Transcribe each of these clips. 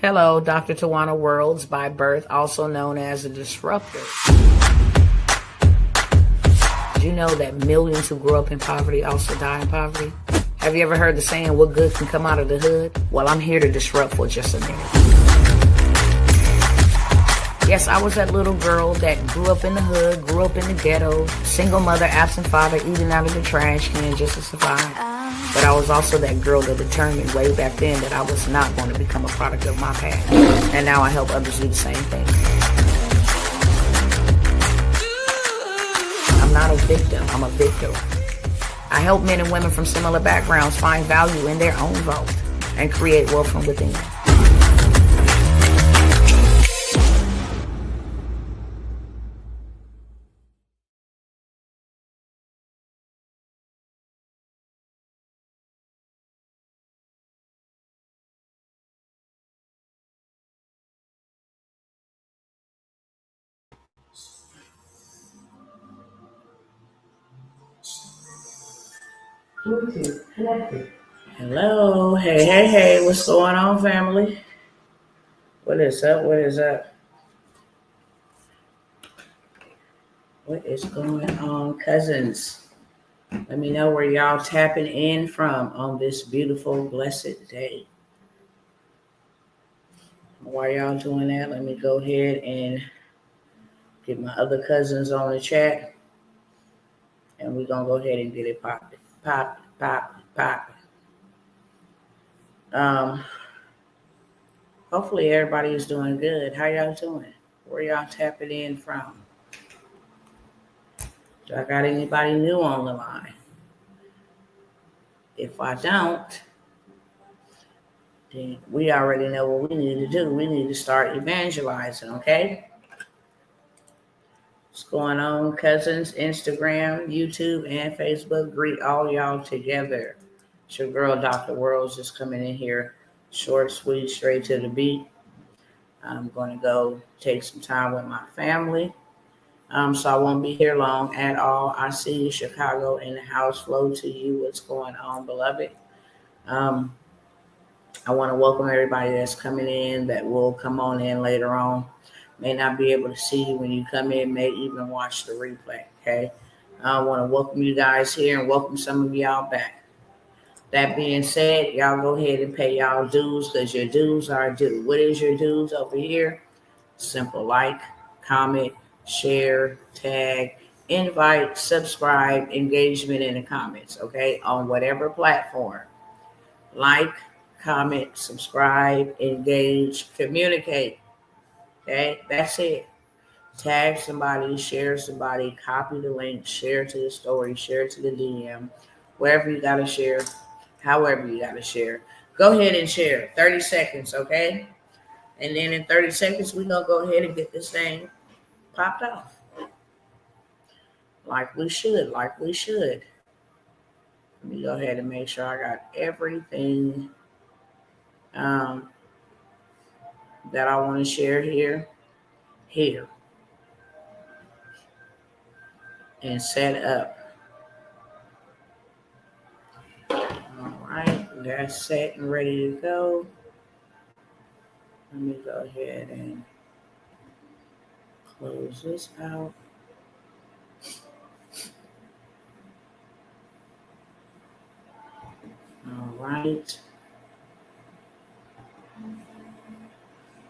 Hello, Dr. Tawana Worlds by birth, also known as a disruptor. Did you know that millions who grew up in poverty also die in poverty? Have you ever heard the saying, what good can come out of the hood? Well, I'm here to disrupt for just a minute. Yes, I was that little girl that grew up in the hood, grew up in the ghetto, single mother, absent father, eating out of the trash can just to survive. But I was also that girl that determined way back then that I was not going to become a product of my past. And now I help others do the same thing. I'm not a victim, I'm a victor. I help men and women from similar backgrounds find value in their own vote and create wealth from within. Bluetooth connected. Hello, hey, what's going on, family? What is up? What is going on, cousins? Let me know where y'all tapping in from on this beautiful, blessed day. While y'all doing that, let me go ahead and get my other cousins on the chat. And we're going to go ahead and get it popping. Popping. Hopefully everybody is doing good. How y'all doing? Where y'all tapping in from? Do I got anybody new on the line? If I don't, then we already know what we need to do. We need to start evangelizing, okay? What's going on, cousins? Instagram, YouTube, and Facebook. Greet all y'all together. It's your girl, Dr. Worlds, just coming in here. Short, sweet, straight to the beat. I'm going to go take some time with my family. So I won't be here long at all. I see you, Chicago, in the house. Flow to you. What's going on, beloved? I want to welcome everybody that's coming in that will come on in later on. May not be able to see you when you come in, may even watch the replay, okay? I want to welcome you guys here and welcome some of y'all back. That being said, y'all go ahead and pay y'all dues because your dues are due. What is your dues over here? Simple: like, comment, share, tag, invite, subscribe, engagement in the comments, okay? On whatever platform. Like, comment, subscribe, engage, communicate. Okay, that's it. Tag somebody, share somebody, copy the link, share to the story, share to the DM, wherever you got to share, however you got to share. Go ahead and share. 30 seconds, okay? And then in 30 seconds, we're going to go ahead and get this thing popped off. Like we should. Let me go ahead and make sure I got everything that I want to share here, and set up. All right, that's set and ready to go. Let me go ahead and close this out. All right.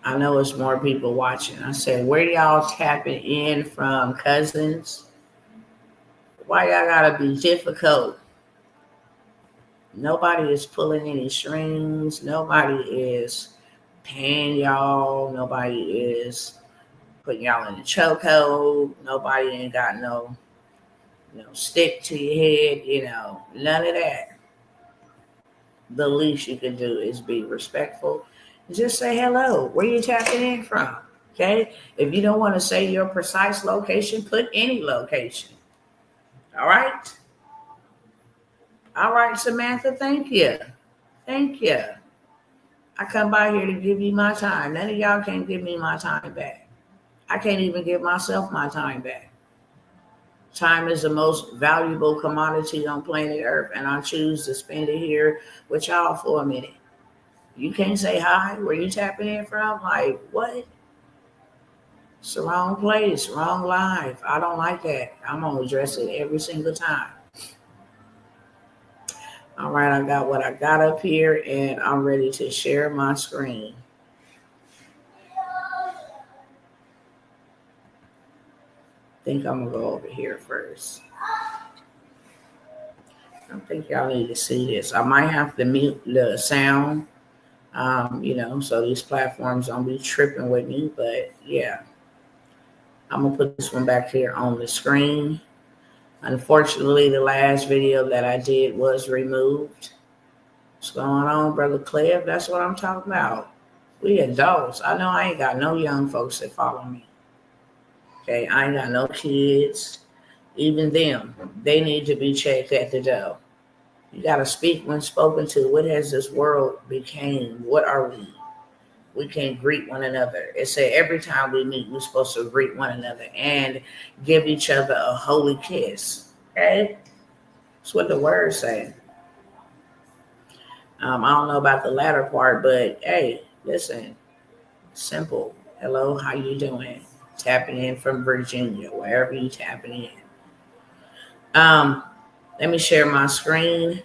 I know it's more people watching. I said, where y'all tapping in from, cousins? Why y'all gotta be difficult? Nobody is pulling any strings. Nobody is paying y'all. Nobody is putting y'all in a chokehold. Nobody ain't got no stick to your head. None of that. The least you can do is be respectful. Just say hello. Where you tapping in from? Okay. If you don't want to say your precise location, put any location. All right. All right, Samantha. Thank you. I come by here to give you my time. None of y'all can give me my time back. I can't even give myself my time back. Time is the most valuable commodity on planet Earth, and I choose to spend it here with y'all for a minute. You can't say hi. Where you tapping in from? Like, what? It's the wrong place, wrong life. I don't like that. I'm gonna address it every single time. All right, I got what I got up here, and I'm ready to share my screen. I think I'm gonna go over here first. I don't think y'all need to see this. I might have to mute the sound, so these platforms don't be tripping with me. But yeah, I'm gonna put this one back here on the screen. Unfortunately, the last video that I did was removed. What's going on, Brother Cliff? That's what I'm talking about. We adults. I know I ain't got no young folks that follow me. Okay, I ain't got no kids. Even them, they need to be checked at the door. You got to speak when spoken to. What has this world became? What are we? We can't greet one another. It said every time we meet, we're supposed to greet one another and give each other a holy kiss. Okay? That's what the words say. I don't know about the latter part, but hey, listen, simple. Hello, how you doing? Tapping in from Virginia, wherever you tapping in. Let me share my screen.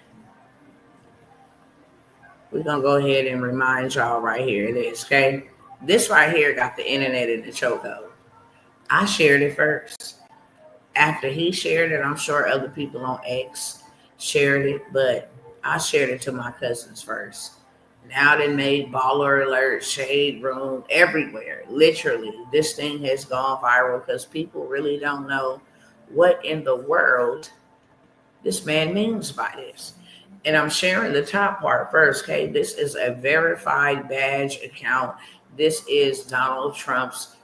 We're going to go ahead and remind y'all right here it is, okay? This right here got the internet in the chokehold. I shared it first. After he shared it, I'm sure other people on X shared it, but I shared it to my cousins first. Now they made baller alert, shade room, everywhere. Literally, this thing has gone viral because people really don't know what in the world this man means by this. And I'm sharing the top part first, okay? This is a verified badge account. This is Donald Trump's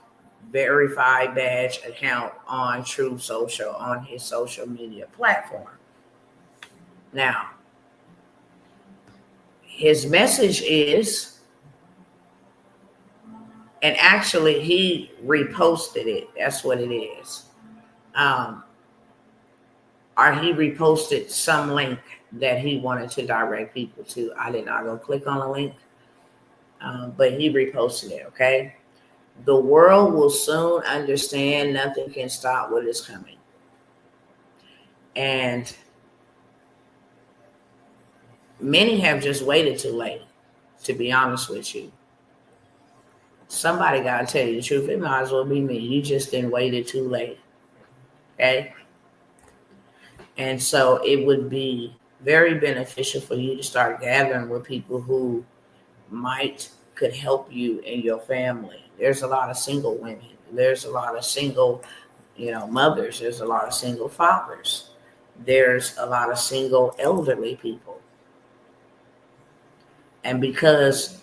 verified badge account on Truth Social, on his social media platform. Now, his message is, and actually he reposted it. That's what it is. Or he reposted some link that he wanted to direct people to. I did not go click on a link, but he reposted it, okay? The world will soon understand nothing can stop what is coming. And many have just waited too late, to be honest with you. Somebody got to tell you the truth. It might as well be me. You just didn't wait it too late, okay? And so it would be very beneficial for you to start gathering with people who could help you and your family. There's a lot of single women. There's a lot of single, mothers. There's a lot of single fathers. There's a lot of single elderly people. And because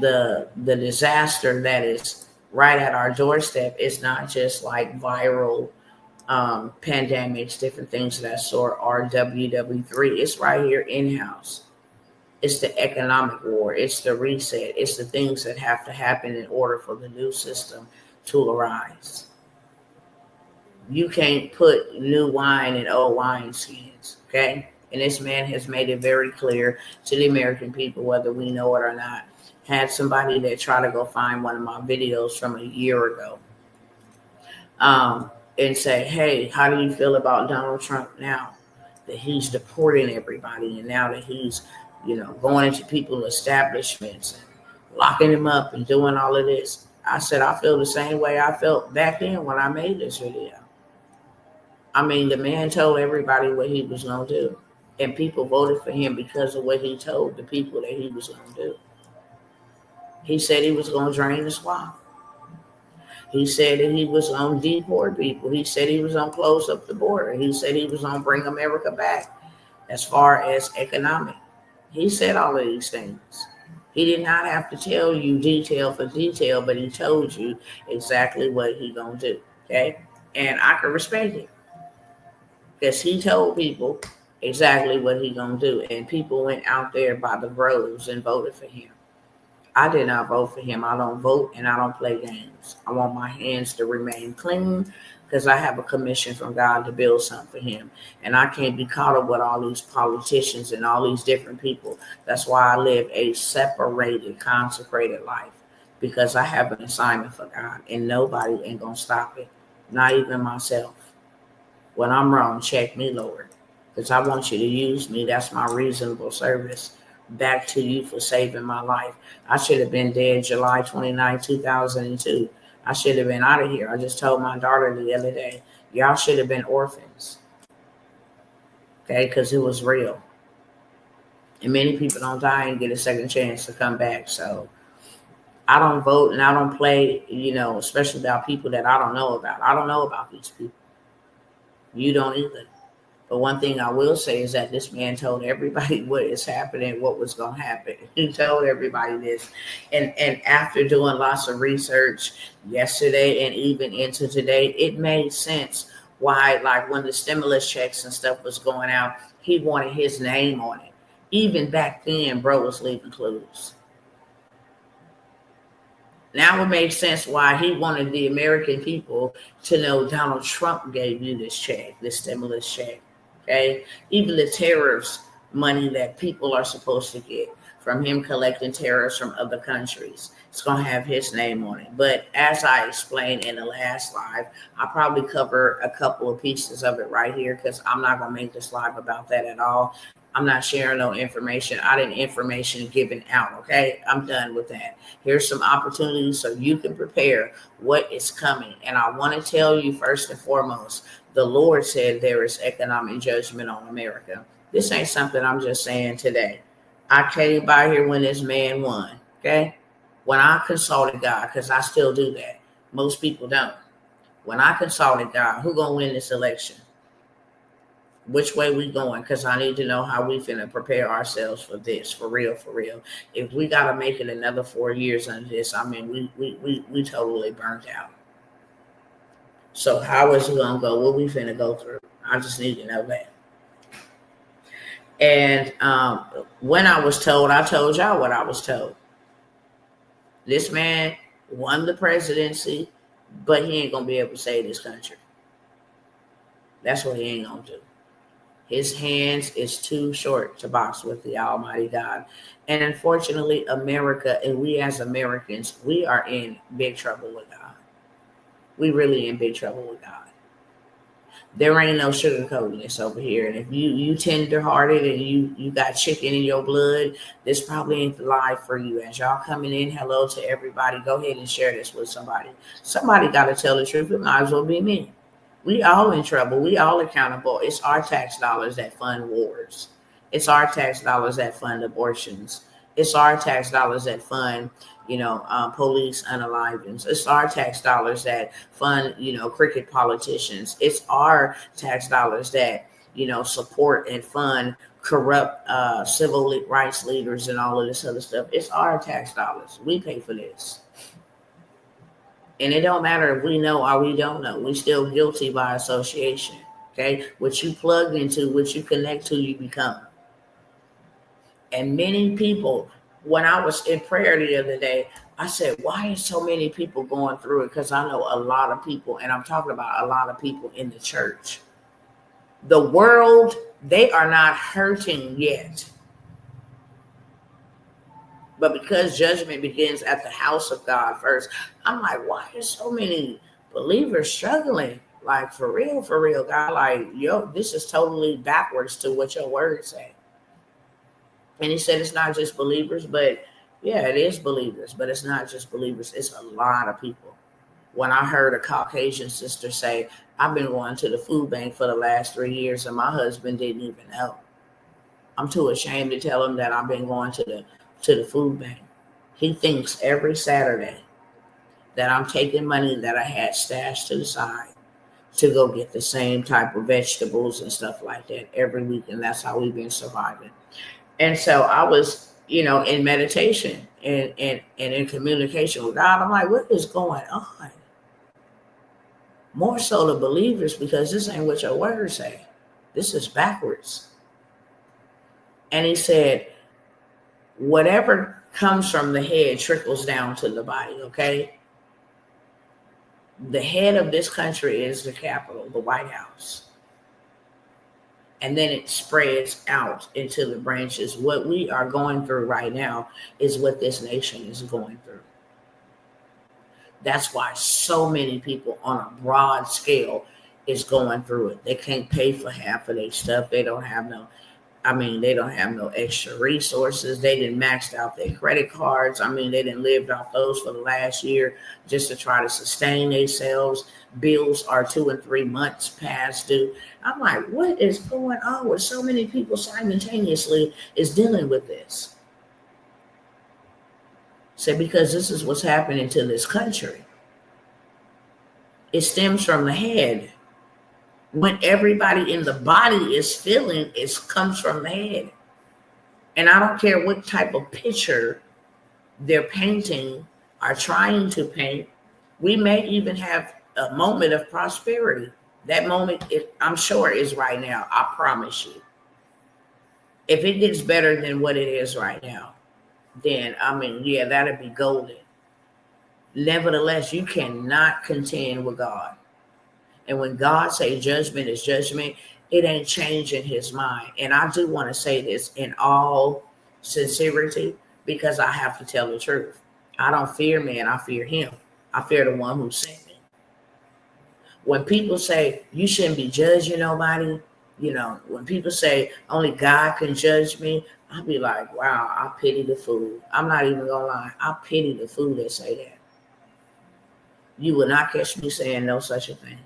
the disaster that is right at our doorstep is not just like viral pandemics, different things of that sort, or WW3. It's right here in-house. It's the economic war. It's the reset. It's the things that have to happen in order for the new system to arise. You can't put new wine in old wineskins, okay? And this man has made it very clear to the American people, whether we know it or not. Had somebody that tried to go find one of my videos from a year ago and say, hey, how do you feel about Donald Trump now that he's deporting everybody and now that he's, going into people's establishments and locking them up and doing all of this? I said, I feel the same way I felt back then when I made this video. I mean, the man told everybody what he was going to do. And people voted for him because of what he told the people that he was going to do. He said he was going to drain the swamp. He said that he was going to deport people. He said he was going to close up the border. He said he was going to bring America back as far as economic. He said all of these things. He did not have to tell you detail for detail, but he told you exactly what he going to do, okay? And I can respect it because he told people exactly what he going to do, and people went out there by the groves and voted for him. I did not vote for him. I don't vote and I don't play games. I want my hands to remain clean because I have a commission from God to build something for him. And I can't be caught up with all these politicians and all these different people. That's why I live a separated, consecrated life, because I have an assignment for God and nobody ain't going to stop it, not even myself. When I'm wrong, check me, Lord, because I want you to use me. That's my reasonable service back to you for saving my life. I should have been dead July 29, 2002. I should have been out of here. I just told my daughter the other day, y'all should have been orphans, okay, because it was real. And many people don't die and get a second chance to come back. So I don't vote and I don't play, especially about people that I don't know about. I don't know about these people. You don't either. But one thing I will say is that this man told everybody what is happening, what was going to happen. He told everybody this. And after doing lots of research yesterday and even into today, it made sense why, like when the stimulus checks and stuff was going out, he wanted his name on it. Even back then, bro was leaving clues. Now it makes sense why he wanted the American people to know Donald Trump gave you this check, this stimulus check. Okay, even the tariffs money that people are supposed to get from him collecting tariffs from other countries, it's going to have his name on it. But as I explained in the last live, I'll probably cover a couple of pieces of it right here, because I'm not going to make this live about that at all. I'm not sharing no information. I didn't information given out. Okay, I'm done with that. Here's some opportunities so you can prepare what is coming. And I want to tell you first and foremost, the Lord said there is economic judgment on America. This ain't something I'm just saying today. I came by here when this man won. Okay, when I consulted God, because I still do that. Most people don't. When I consulted God, who gonna win this election? Which way we going? Because I need to know how we finna prepare ourselves for this, for real, for real. If we gotta make it another 4 years under this, I mean, we totally burnt out. So how is it gonna go? What we finna go through? I just need to know that. And when I was told, I told y'all what I was told. This man won the presidency, but he ain't gonna be able to save this country. That's what he ain't gonna do. His hands is too short to box with the Almighty God. And unfortunately, America, and we as Americans, we are in big trouble with God. We really in big trouble with God. There ain't no sugarcoating this over here. And if you tender-hearted and you got chicken in your blood, this probably ain't the live for you. As y'all coming in, hello to everybody. Go ahead and share this with somebody. Somebody got to tell the truth. It might as well be me. We all in trouble. We all accountable. It's our tax dollars that fund wars. It's our tax dollars that fund abortions. It's our tax dollars that fund, police unalivings. It's our tax dollars that fund, crooked politicians. It's our tax dollars that, support and fund corrupt civil rights leaders and all of this other stuff. It's our tax dollars. We pay for this. And it don't matter if we know or we don't know. We're still guilty by association. Okay? What you plug into, what you connect to, you become. And many people, when I was in prayer the other day, I said, why is so many people going through it? Because I know a lot of people, and I'm talking about a lot of people in the church. The world, they are not hurting yet. But because judgment begins at the house of God first, I'm like, why are so many believers struggling? Like, for real, God, like, this is totally backwards to what your words say. And he said it's not just believers, but yeah, it is believers, but it's not just believers. It's a lot of people. When I heard a Caucasian sister say, I've been going to the food bank for the last 3 years and my husband didn't even know. I'm too ashamed to tell him that I've been going to the food bank. He thinks every Saturday that I'm taking money that I had stashed to the side to go get the same type of vegetables and stuff like that every week. And that's how we've been surviving. And so I was, in meditation and in communication with God. I'm like, what is going on? More so the believers, because this ain't what your words say. This is backwards. And he said, whatever comes from the head trickles down to the body, okay? The head of this country is the Capitol, the White House. And then it spreads out into the branches. What we are going through right now is what this nation is going through. That's why so many people on a broad scale is going through it. They can't pay for half of their stuff. They don't have no extra resources. They didn't maxed out their credit cards. They didn't lived off those for the last year just to try to sustain themselves. Bills are 2 and 3 months past due. I'm like, what is going on with so many people simultaneously is dealing with this? So because this is what's happening to this country. It stems from the head. When everybody in the body is feeling, it comes from the head. And I don't care what type of picture they're painting or trying to paint. We may even have a moment of prosperity. That moment, I'm sure, is right now. I promise you. If it gets better than what it is right now, then, that'd be golden. Nevertheless, you cannot contend with God. And when God say judgment is judgment, it ain't changing his mind. And I do want to say this in all sincerity, because I have to tell the truth. I don't fear man, I fear him. I fear the one who sent me. When people say you shouldn't be judging nobody, when people say only God can judge me, I'll be like, wow, I pity the fool. I'm not even gonna lie. I pity the fool that say that. You will not catch me saying no such a thing.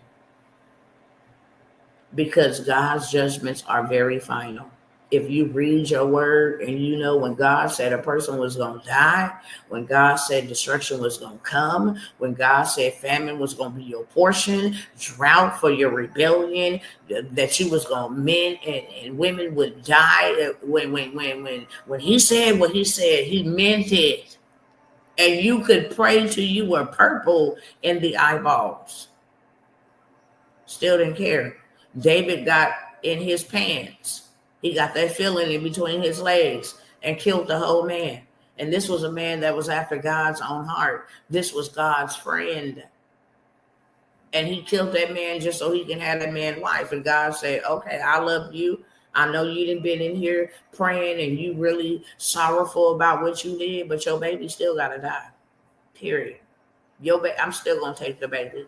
Because God's judgments are very final. If you read your word and when God said a person was going to die, when God said destruction was going to come, when God said famine was going to be your portion, drought for your rebellion, that you was going to men and women would die. When he said what he said, he meant it. And you could pray till you were purple in the eyeballs. Still didn't care. David got in his pants. He got that feeling in between his legs and killed the whole man. And this was a man that was after God's own heart. This was God's friend. And he killed that man just so he can have that man's wife. And God said, okay, I love you. I know you done been in here praying and you really sorrowful about what you did, but your baby still got to die. Period. I'm still going to take the baby.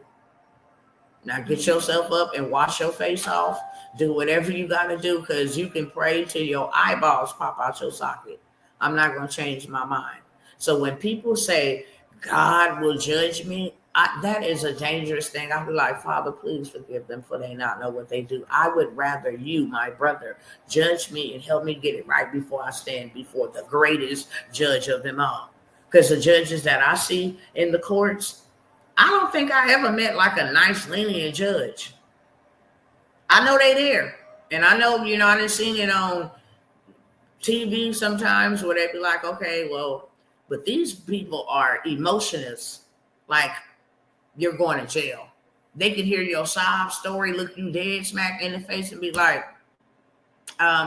Now get yourself up and wash your face off. Do whatever you got to do, because you can pray till your eyeballs pop out your socket. I'm not going to change my mind. So when people say God will judge me, that is a dangerous thing. I'll be like, Father, please forgive them, for they not know what they do. I would rather you, my brother, judge me and help me get it right before I stand before the greatest judge of them all. Because the judges that I see in the courts, I don't think I ever met like a nice, lenient judge. I know they there. And I know, I done seen it on TV sometimes where they be like, okay, well, but these people are emotionless. Like, you're going to jail. They can hear your sob story, look you dead smack in the face and be like,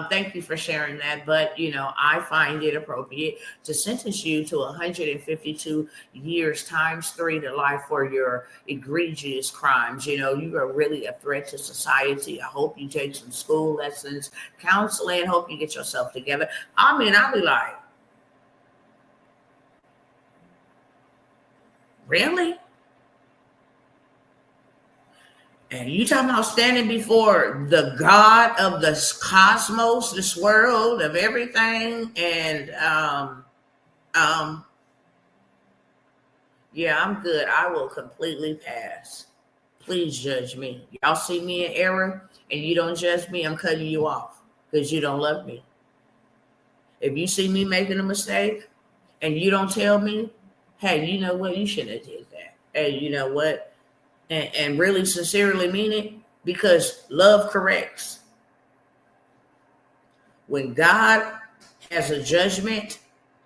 thank you for sharing that. But, I find it appropriate to sentence you to 152 years times 3 to life for your egregious crimes. You are really a threat to society. I hope you take some school lessons, counseling, hope you get yourself together. I'll be like, really? And you talking about standing before the God of the cosmos, this world, of everything. And yeah, I'm good. I will completely pass. Please judge me. Y'all see me in error and you don't judge me, I'm cutting you off because you don't love me. If you see me making a mistake and you don't tell me, hey, you know what? You shouldn't have did that. Hey, you know what? And really sincerely mean it, because love corrects. When God has a judgment,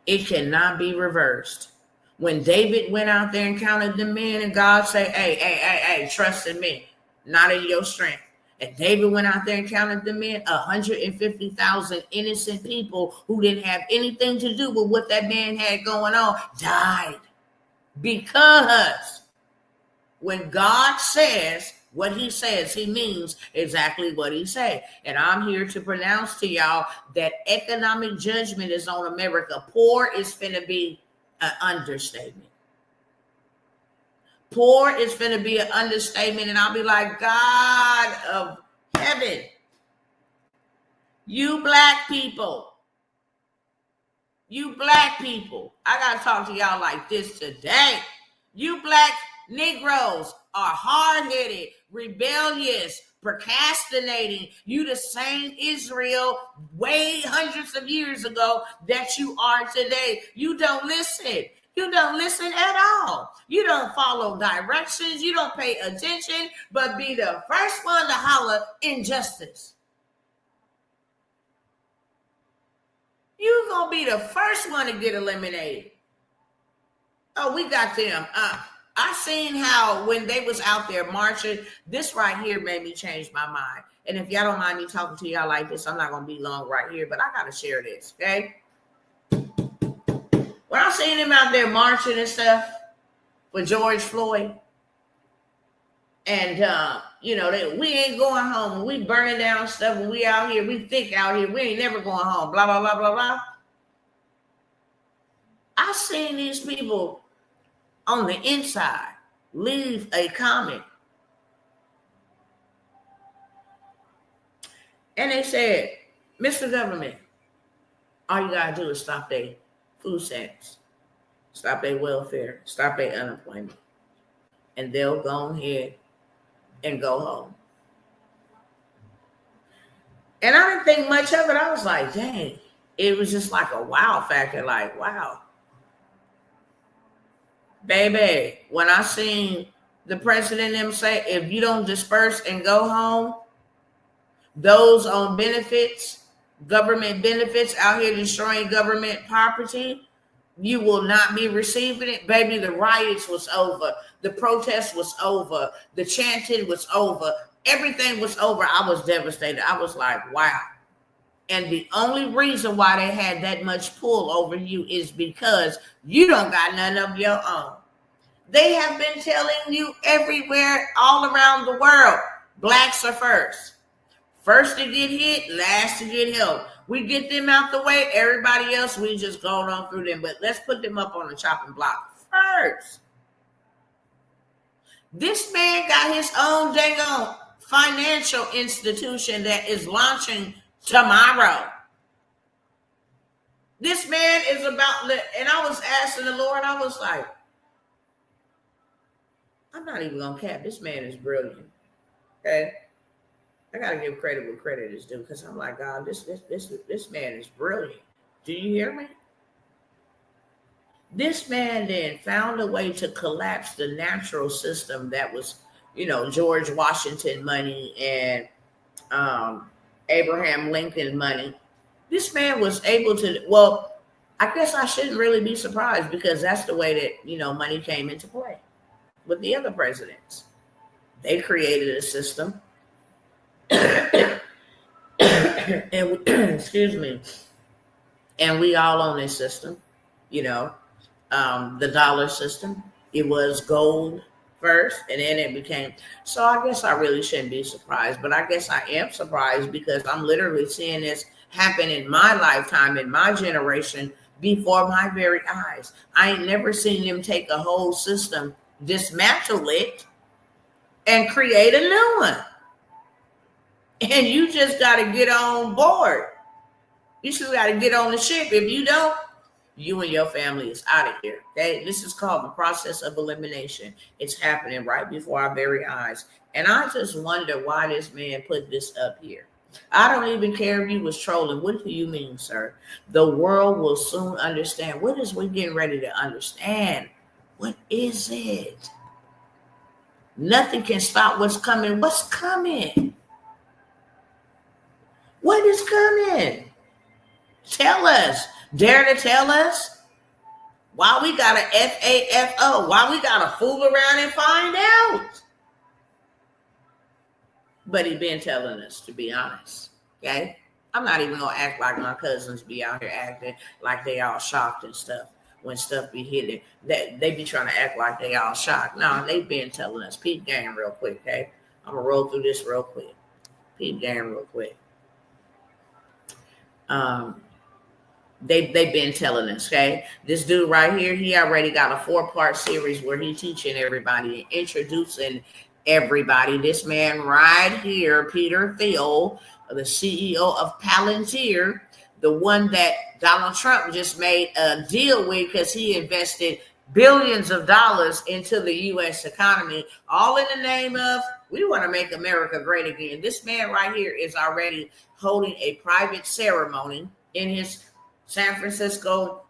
it cannot be reversed. When David went out there and counted the men and God said, hey, trust in me, not in your strength. And David went out there and counted the men, 150,000 innocent people who didn't have anything to do with what that man had going on died. Because When God says what he says, he means exactly what he said. And I'm here to pronounce to y'all that economic judgment is on America. Poor is finna be an understatement. Poor is finna be an understatement. And I'll be like, God of heaven, you black people, I gotta talk to y'all like this today. You black Negroes are hard-headed, rebellious, procrastinating. You the same Israel way hundreds of years ago that you are today. You don't listen. You don't listen at all. You don't follow directions. You don't pay attention, but be the first one to holler injustice. You're going to be the first one to get eliminated. Oh, we got them. I seen how when they was out there marching, this right here made me change my mind. And if y'all don't mind me talking to y'all like this, I'm not going to be long right here, but I got to share this, okay? When I seen them out there marching and stuff for George Floyd, and, we ain't going home. We burning down stuff. When we out here, we thick out here. We ain't never going home, blah, blah, blah, blah, blah. I seen these people on the inside leave a comment. And they said, Mr. Government, all you got to do is stop their food stamps, stop their welfare, stop their unemployment, and they'll go ahead and go home. And I didn't think much of it. I was like, dang. It was just like a wow factor, like, wow. Baby, when I seen the president them say, if you don't disperse and go home, those on benefits, government benefits out here destroying government property, you will not be receiving it. Baby, the riots was over. The protest was over. The chanting was over. Everything was over. I was devastated. I was like, wow. And the only reason why they had that much pull over you is because you don't got none of your own. They have been telling you everywhere, all around the world, blacks are first. First to get hit, last to get help. We get them out the way, everybody else, we just go on through them. But let's put them up on the chopping block first. This man got his own dang on financial institution that is launching tomorrow. This man is about, and I was asking the Lord, I was like, I'm not even gonna cap. This man is brilliant. Okay, I gotta give credit where credit is due, because I'm like, God, this man is brilliant. Do you hear me? This man then found a way to collapse the natural system that was, George Washington money and Abraham Lincoln money. This man was able to, well, I guess I shouldn't really be surprised, because that's the way that, money came into play with the other presidents. They created a system. And excuse me. And we all own this system, the dollar system. It was gold first, and then it became, so I guess I really shouldn't be surprised, but I guess I am surprised because I'm literally seeing this happen in my lifetime, in my generation, before my very eyes. I ain't never seen them take a whole system, dismantle it, and create a new one. And you just got to get on board. You just got to get on the ship. If you don't, you and your family is out of here. Okay? This is called the process of elimination. It's happening right before our very eyes. And I just wonder why this man put this up here. I don't even care if you was trolling. What do you mean, sir? The world will soon understand. What is we getting ready to understand? What is it? Nothing can stop what's coming. What's coming? What is coming? Tell us. Dare to tell us? Why we got to FAFO? Why we got to fool around and find out? But he been telling us, to be honest. Okay? I'm not even going to act like my cousins be out here acting like they all shocked and stuff. when stuff be hitting. That they be trying to act like they all shocked. No, they been telling us. Peep game real quick, okay? I'm gonna roll through this real quick. Peep game real quick. They've been telling us, okay? This dude right here, he already got a 4-part series where he teaching everybody and introducing everybody. This man right here, Peter Thiel, the CEO of Palantir, the one that Donald Trump just made a deal with because he invested billions of dollars into the U.S. economy, all in the name of, we want to make America great again. This man right here is already holding a private ceremony in his San Francisco,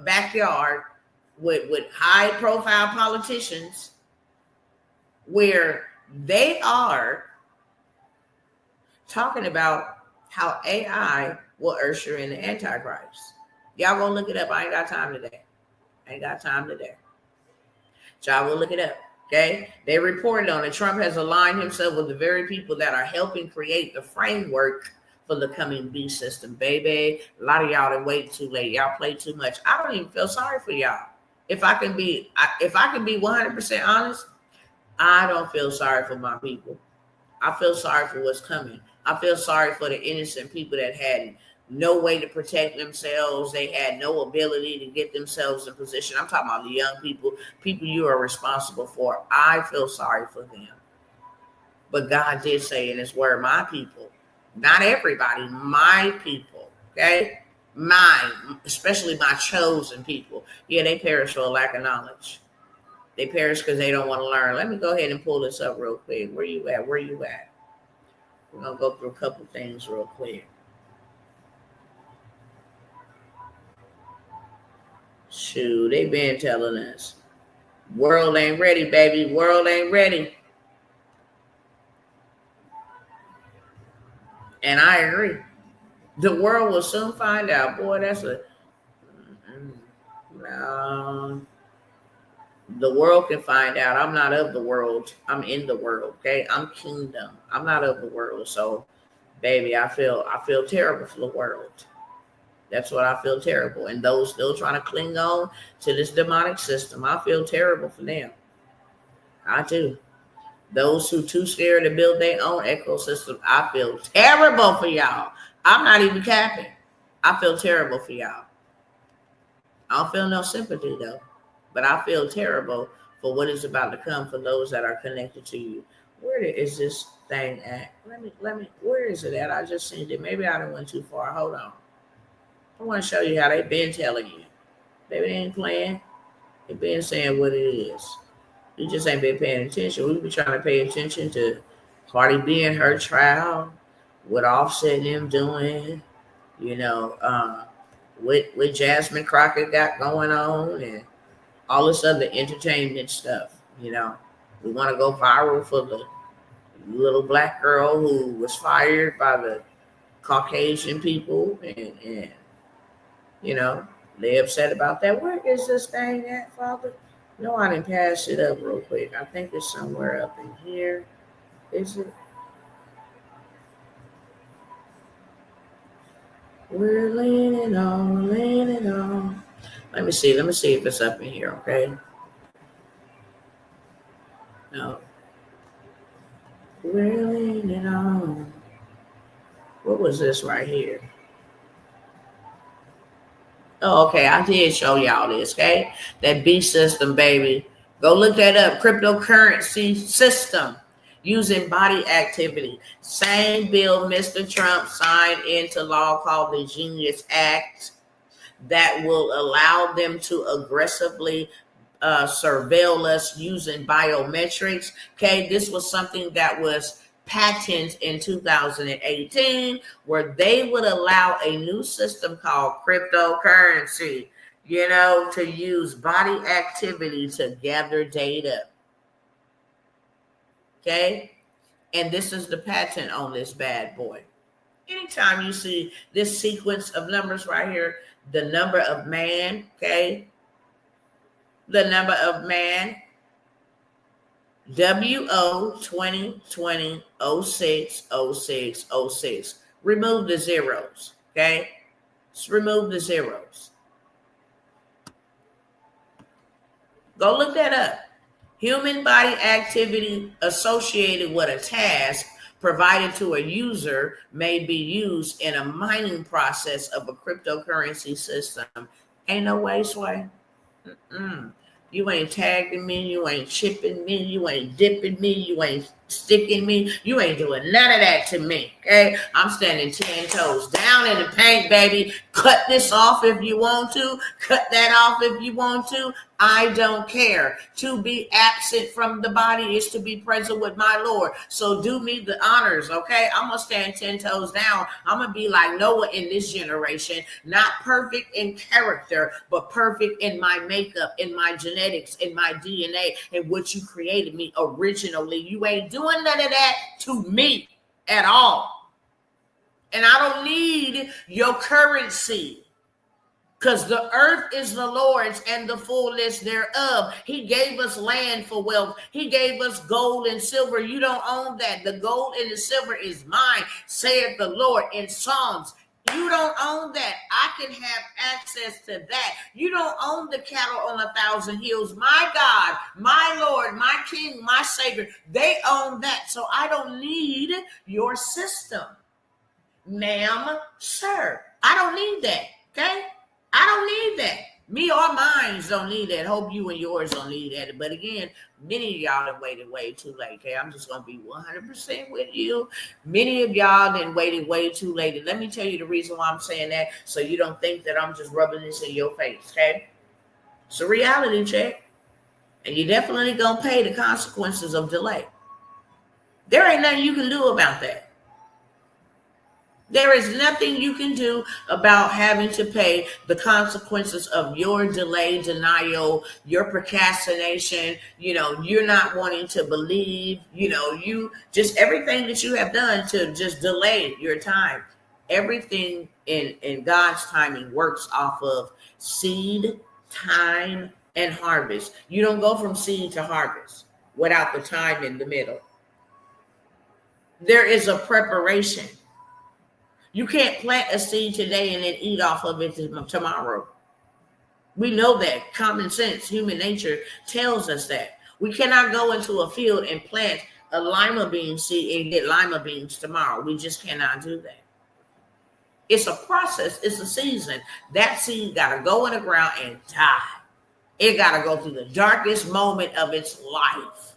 backyard with high profile politicians where they are talking about how AI will usher in the Antichrist. Y'all go look it up. I ain't got time today. Y'all go look it up. Okay. They reported on it. Trump has aligned himself with the very people that are helping create the framework for the coming beast system, baby. A lot of y'all done waited too late. Y'all played too much. I don't even feel sorry for y'all. If I can be 100% honest, I don't feel sorry for my people. I feel sorry for what's coming. I feel sorry for the innocent people that had no way to protect themselves. They had no ability to get themselves in position. I'm talking about the young people you are responsible for. I feel sorry for them. But God did say in his word, my people, not everybody, my people, okay? Mine, especially my chosen people. Yeah, they perish for a lack of knowledge. They perish because they don't want to learn. Let me go ahead and pull this up real quick. Where you at? We're going to go through a couple things real quick. Shoot, they been telling us. World ain't ready, baby. World ain't ready. And I agree. The world will soon find out. Boy, that's no. The world can find out. I'm not of the world. I'm in the world, okay? I'm kingdom. I'm not of the world. So, baby, I feel terrible for the world. That's what I feel terrible. And those still trying to cling on to this demonic system, I feel terrible for them. I do. Those who too scared to build their own ecosystem, I feel terrible for y'all. I'm not even capping. I feel terrible for y'all. I don't feel no sympathy though, but I feel terrible for what is about to come for those that are connected to you. Where is this thing at? Let me. Where is it at? I just seen it. Maybe I done went too far. Hold on. I want to show you how they've been telling you. Maybe they ain't playing. They've been saying what it is. You just ain't been paying attention. We be trying to pay attention to Cardi B and her trial, what Offset them doing, what Jasmine Crockett got going on, and all this other entertainment stuff. We want to go viral for the little black girl who was fired by the Caucasian people, and they upset about that. Where is this thing at, Father? No, I didn't pass it up real quick. I think it's somewhere up in here. Is it? We're leaning on. Let me see if it's up in here, okay? No. We're leaning on. What was this right here? Oh, okay. I did show y'all this, okay? That B system, baby. Go look that up. Cryptocurrency system using body activity. Same bill Mr. Trump signed into law called the Genius Act that will allow them to aggressively surveil us using biometrics. Okay, this was something that was patented in 2018 where they would allow a new system called cryptocurrency, to use body activity to gather data. Okay, and this is the patent on this bad boy. Anytime you see this sequence of numbers right here, the number of man, okay, the number of man, WO 2020 06 06 06. Remove the zeros, okay? Just remove the zeros. Go look that up. Human body activity associated with a task provided to a user may be used in a mining process of a cryptocurrency system. Ain't no way, Sway. You ain't tagging me, you ain't chipping me, you ain't dipping me, you ain't sticking me, you ain't doing none of that to me. Okay, I'm standing 10 toes down in the paint, baby. Cut this off if you want to, cut that off if you want to. I don't care. To be absent from the body is to be present with my Lord. So do me the honors, okay? I'm going to stand 10 toes down. I'm going to be like Noah in this generation, not perfect in character, but perfect in my makeup, in my genetics, in my DNA, and what you created me originally. You ain't doing none of that to me at all. And I don't need your currency. Because the earth is the Lord's and the fullness thereof. He gave us land for wealth. He gave us gold and silver. You don't own that. The gold and the silver is mine, saith the Lord in Psalms. You don't own that. I can have access to that. You don't own the cattle on 1,000 hills. My God, my Lord, my King, my Savior, they own that. So I don't need your system. Ma'am, sir, I don't need that, okay? I don't need that. Me or mine don't need that. Hope you and yours don't need that. But again, many of y'all have waited way too late. Okay, I'm just going to be 100% with you. Many of y'all then waited way too late. And let me tell you the reason why I'm saying that, so you don't think that I'm just rubbing this in your face, okay? It's a reality check. And you're definitely going to pay the consequences of delay. There ain't nothing you can do about that. There is nothing you can do about having to pay the consequences of your delay, denial, your procrastination. You're not wanting to believe, you just everything that you have done to just delay your time. Everything in God's timing works off of seed, time, and harvest. You don't go from seed to harvest without the time in the middle. There is a preparation. You can't plant a seed today and then eat off of it tomorrow. We know that. Common sense, human nature tells us that. We cannot go into a field and plant a lima bean seed and get lima beans tomorrow. We just cannot do that. It's a process. It's a season. That seed got to go in the ground and die. It got to go through the darkest moment of its life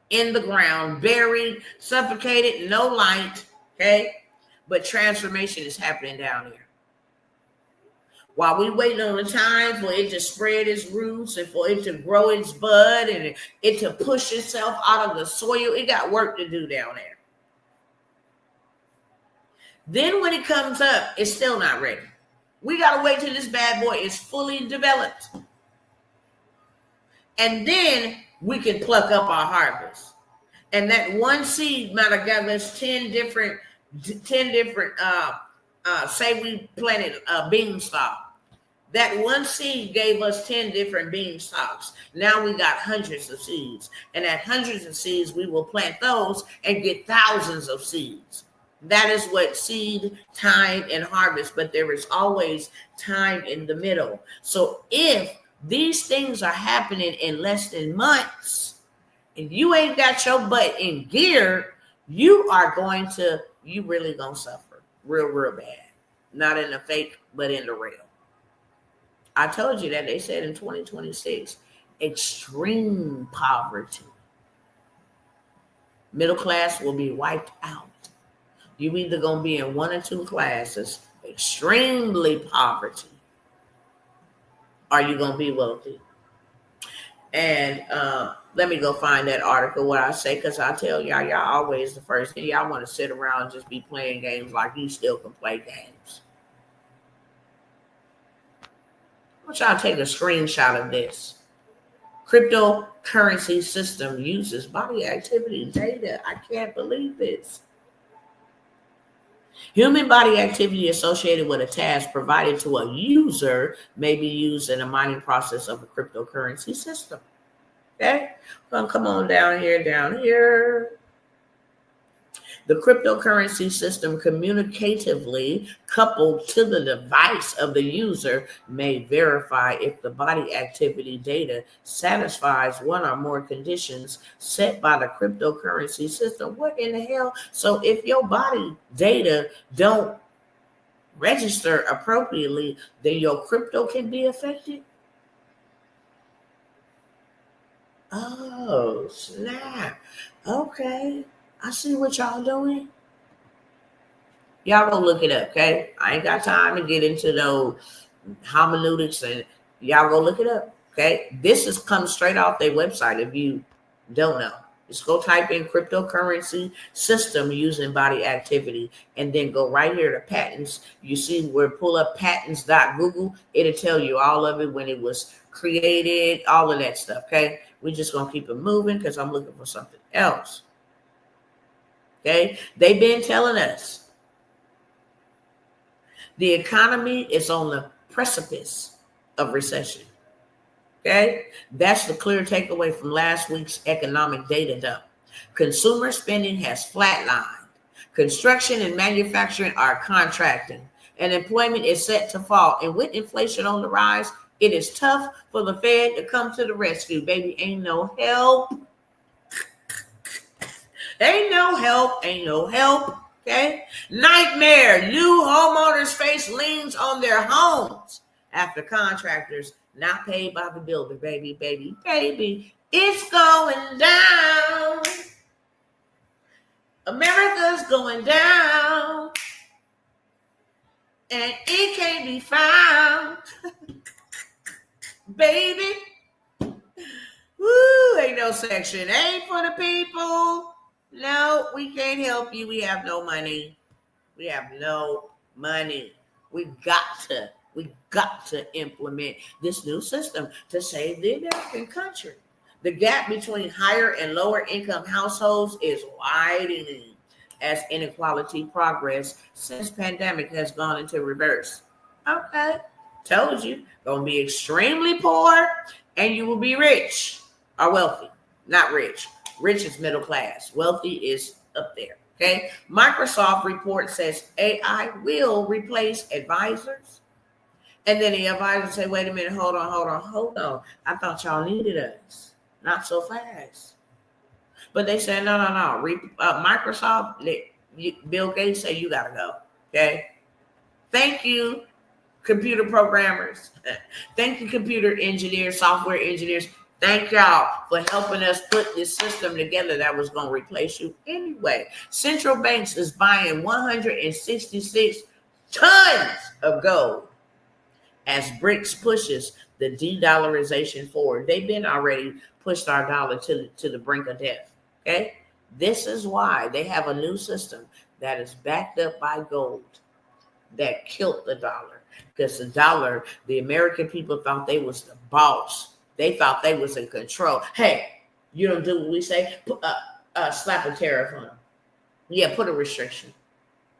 in the ground, buried, suffocated, no light, okay? But transformation is happening down here. While we waiting on the time for it to spread its roots and for it to grow its bud and it to push itself out of the soil, it got work to do down there. Then when it comes up, it's still not ready. We got to wait till this bad boy is fully developed. And then we can pluck up our harvest. And that one seed might have given us 10 different say we planted a beanstalk. That one seed gave us 10 different beanstalks. Now we got hundreds of seeds. And at hundreds of seeds, we will plant those and get thousands of seeds. That is what seed, time, and harvest. But there is always time in the middle. So if these things are happening in less than months, and you ain't got your butt in gear, you really gonna suffer real bad. Not in the fake, but in the real. I told you that they said in 2026, extreme poverty. Middle class will be wiped out. You either gonna be in one or two classes, extremely poverty, or you gonna be wealthy. And let me go find that article, what I say, because I tell y'all always the first thing. Y'all want to sit around and just be playing games like you still can play games. I want y'all to take a screenshot of this. Cryptocurrency system uses body activity data. I can't believe this. Human body activity associated with a task provided to a user may be used in a mining process of a cryptocurrency system. Okay, well, come on down here. The cryptocurrency system communicatively coupled to the device of the user may verify if the body activity data satisfies one or more conditions set by the cryptocurrency system. What in the hell? So if your body data don't register appropriately, then your crypto can be affected? Oh, snap. Okay. I see what y'all doing. Y'all go look it up, okay? I ain't got time to get into those hermeneutics, and y'all go look it up, okay? This is come straight off their website if you don't know. Just go type in cryptocurrency system using body activity and then go right here to patents. You see where pull up patents.google. It'll tell you all of it, when it was created, all of that stuff, okay? We're just going to keep it moving because I'm looking for something else, okay? They've been telling us the economy is on the precipice of recession. Okay, that's the clear takeaway from last week's economic data dump. Consumer spending has flatlined. Construction and manufacturing are contracting, and employment is set to fall. And with inflation on the rise, it is tough for the Fed to come to the rescue. Baby, ain't no help. Ain't no help. Ain't no help. Okay, nightmare. New homeowners face liens on their homes after contractors not paid by the builder. Baby. It's going down. America's going down. And it can't be found. Baby. Woo, ain't no section 8 for the people. No, we can't help you. We have no money. We have no money. We got to implement this new system to save the American country. The gap between higher and lower income households is widening as inequality progress since pandemic has gone into reverse. Okay, told you, gonna be extremely poor and you will be rich or wealthy. Not rich. Rich is middle class. Wealthy is up there. Okay. Microsoft report says AI will replace advisors. And then the advisors say, wait a minute, hold on. I thought y'all needed us. Not so fast. But they said, no. Microsoft, Bill Gates said, you got to go. Okay. Thank you, computer programmers. Thank you, computer engineers, software engineers. Thank y'all for helping us put this system together that was going to replace you anyway. Central banks is buying 166 tons of gold as BRICS pushes the de-dollarization forward. They've been already pushed our dollar to the brink of death. Okay? This is why they have a new system that is backed up by gold that killed the dollar. Because the dollar, the American people thought they was the boss. They thought they was in control. Hey, you don't do what we say? Slap a tariff on them. Yeah, put a restriction.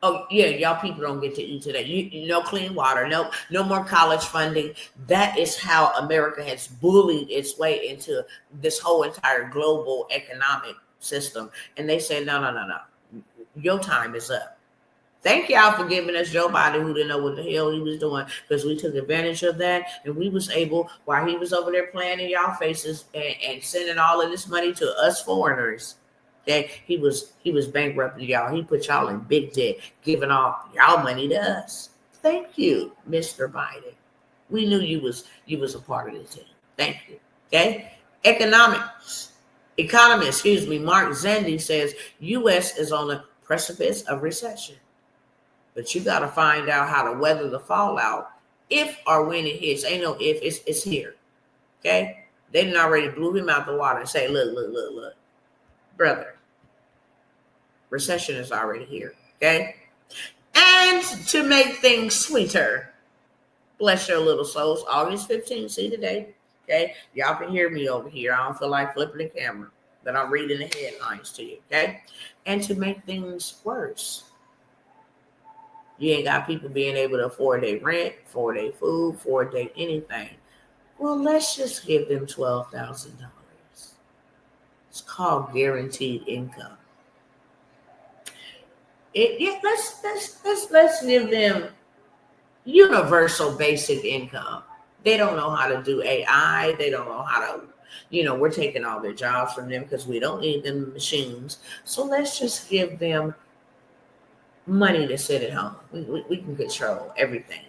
Oh, yeah, y'all people don't get to eat today. No clean water, no more college funding. That is how America has bullied its way into this whole entire global economic system. And they say, no. Your time is up. Thank y'all for giving us Joe Biden, who didn't know what the hell he was doing, because we took advantage of that, and we was able, while he was over there playing in y'all faces and sending all of this money to us foreigners, that he was bankrupting y'all. He put y'all in big debt, giving all y'all money to us. Thank you, Mr. Biden. We knew you was a part of the team. Thank you. Okay. Economist, Mark Zandi says U.S. is on the precipice of recession. But you got to find out how to weather the fallout if or when it hits. Ain't no if, it's here. Okay? They didn't already blew him out the water and say, look. Brother, recession is already here. Okay? And to make things sweeter, bless your little souls, August 15th, see the date. Okay? Y'all can hear me over here. I don't feel like flipping the camera, but I'm reading the headlines to you. Okay? And to make things worse, you ain't got people being able to afford their rent, afford their food, afford their anything. Well, let's just give them $12,000. It's called guaranteed income. Let's give them universal basic income. They don't know how to do AI. They don't know how to, we're taking all their jobs from them because we don't need them machines. So let's just give them money to sit at home. We can control everything.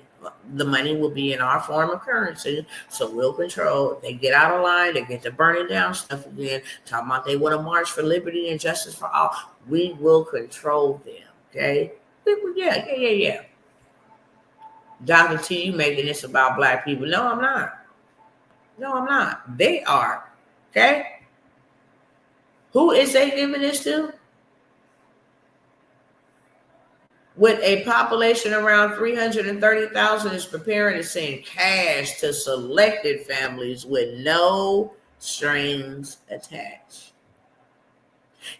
The money will be in our form of currency, so we'll control. If they get out of line, they get to burning down stuff again, talking about they want to march for liberty and justice for all. We will control them, okay? Yeah. Dr. T, you making this about black people. No, I'm not. They are, okay? Who is they giving this to? With a population around 330,000, is preparing to send cash to selected families with no strings attached.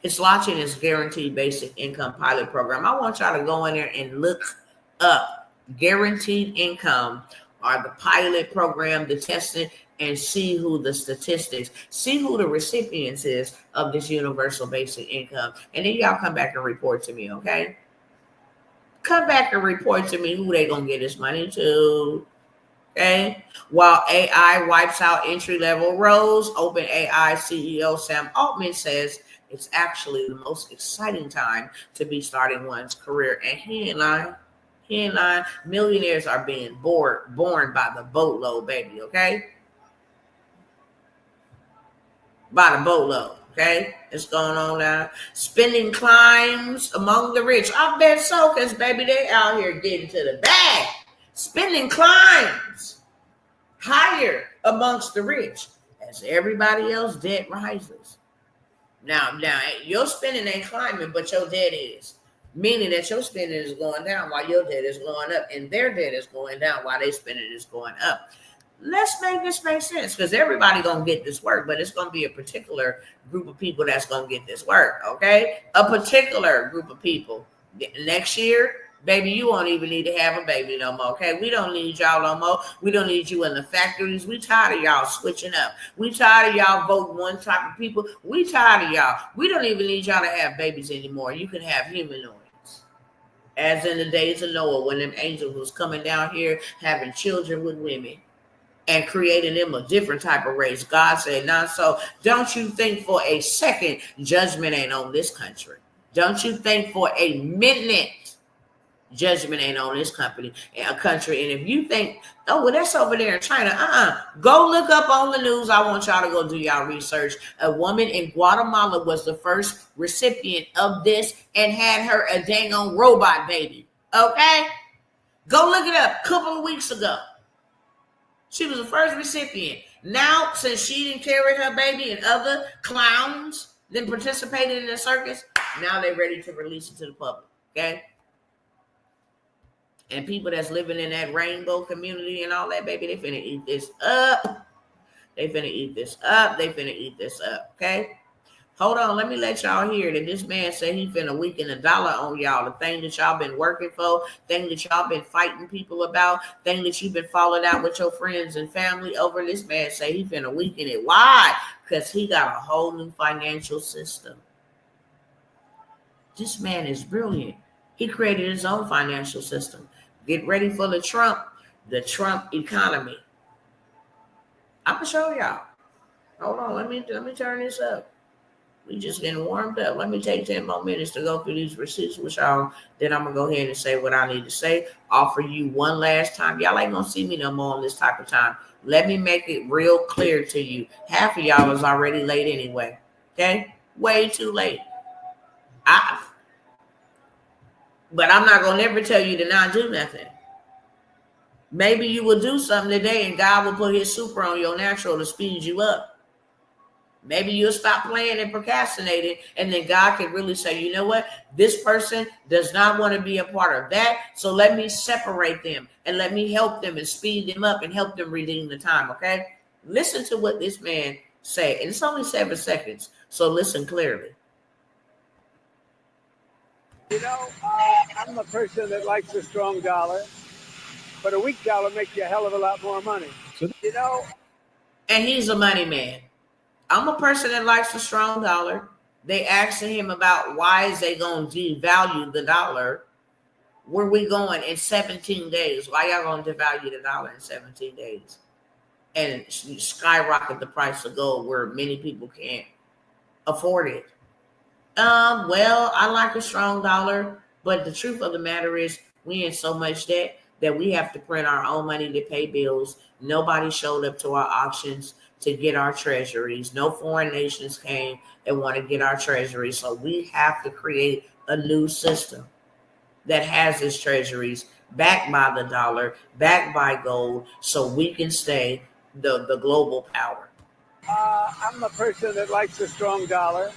It's launching its guaranteed basic income pilot program. I want y'all to go in there and look up guaranteed income or the pilot program, the testing, and see who the statistics, see who the recipients is of this universal basic income. And then y'all come back and report to me, okay? Come back and report to me who they gonna get this money to. Okay. While AI wipes out entry-level roles, OpenAI CEO Sam Altman says it's actually the most exciting time to be starting one's career. And he ain't lying. Millionaires are being born by the boatload, baby. Okay. By the boatload. Okay, it's going on now. Spending climbs among the rich. I bet so, because baby, they out here getting to the bag. Spending climbs higher amongst the rich as everybody else debt rises. Now, your spending ain't climbing, but your debt is. Meaning that your spending is going down while your debt is going up, and their debt is going down while their spending is going up. Let's make this make sense, because everybody gonna get this work, but it's gonna be a particular group of people that's gonna get this work, okay? A particular group of people. Next year, baby, you won't even need to have a baby no more, okay? We don't need y'all no more. We don't need you in the factories. We tired of y'all switching up. We tired of y'all voting one type of people. We tired of y'all. We don't even need y'all to have babies anymore. You can have humanoids. As in the days of Noah, when them angels was coming down here having children with women and creating them a different type of race. God said, not so. Don't you think for a second judgment ain't on this country. Don't you think for a minute judgment ain't on this country. And if you think, oh, well, that's over there in China, go look up on the news. I want y'all to go do y'all research. A woman in Guatemala was the first recipient of this and had her a dang on robot baby. Okay? Go look it up a couple of weeks ago. She was the first recipient. Now, since she didn't carry her baby and other clowns then participated in the circus, now they're ready to release it to the public, okay? And people that's living in that rainbow community and all that, baby, they finna eat this up. They finna eat this up, okay? Hold on, let me let y'all hear that this man said he finna weaken $1 on y'all. The thing that y'all been working for, thing that y'all been fighting people about, thing that you've been falling out with your friends and family over. This man say he finna weaken it. Why? Because he got a whole new financial system. This man is brilliant. He created his own financial system. Get ready for the Trump economy. I'm gonna show y'all. Hold on, let me turn this up. We just getting warmed up. Let me take 10 more minutes to go through these receipts with y'all. Then I'm going to go ahead and say what I need to say. Offer you one last time. Y'all ain't going to see me no more on this type of time. Let me make it real clear to you. Half of y'all is already late anyway. Okay? Way too late. But I'm not going to never tell you to not do nothing. Maybe you will do something today and God will put his super on your natural to speed you up. Maybe you'll stop playing and procrastinating, and then God can really say, you know what? This person does not want to be a part of that, so let me separate them, and let me help them and speed them up and help them redeem the time, okay? Listen to what this man said, and it's only 7 seconds, so listen clearly. You know, I'm a person that likes a strong dollar, but a weak dollar makes you a hell of a lot more money. So, you know. And he's a money man. I'm a person that likes a strong dollar, They asking him about why is they going to devalue the dollar. Where we going in 17 days? Why y'all going to devalue the dollar in 17 days? And skyrocket the price of gold where many people can't afford it. Well, I like a strong dollar, but the truth of the matter is we in so much debt that we have to print our own money to pay bills. Nobody showed up to our auctions to get our treasuries. No foreign nations came and want to get our treasuries. So we have to create a new system that has its treasuries backed by the dollar, backed by gold, so we can stay the global power. I'm a person that likes a strong dollar,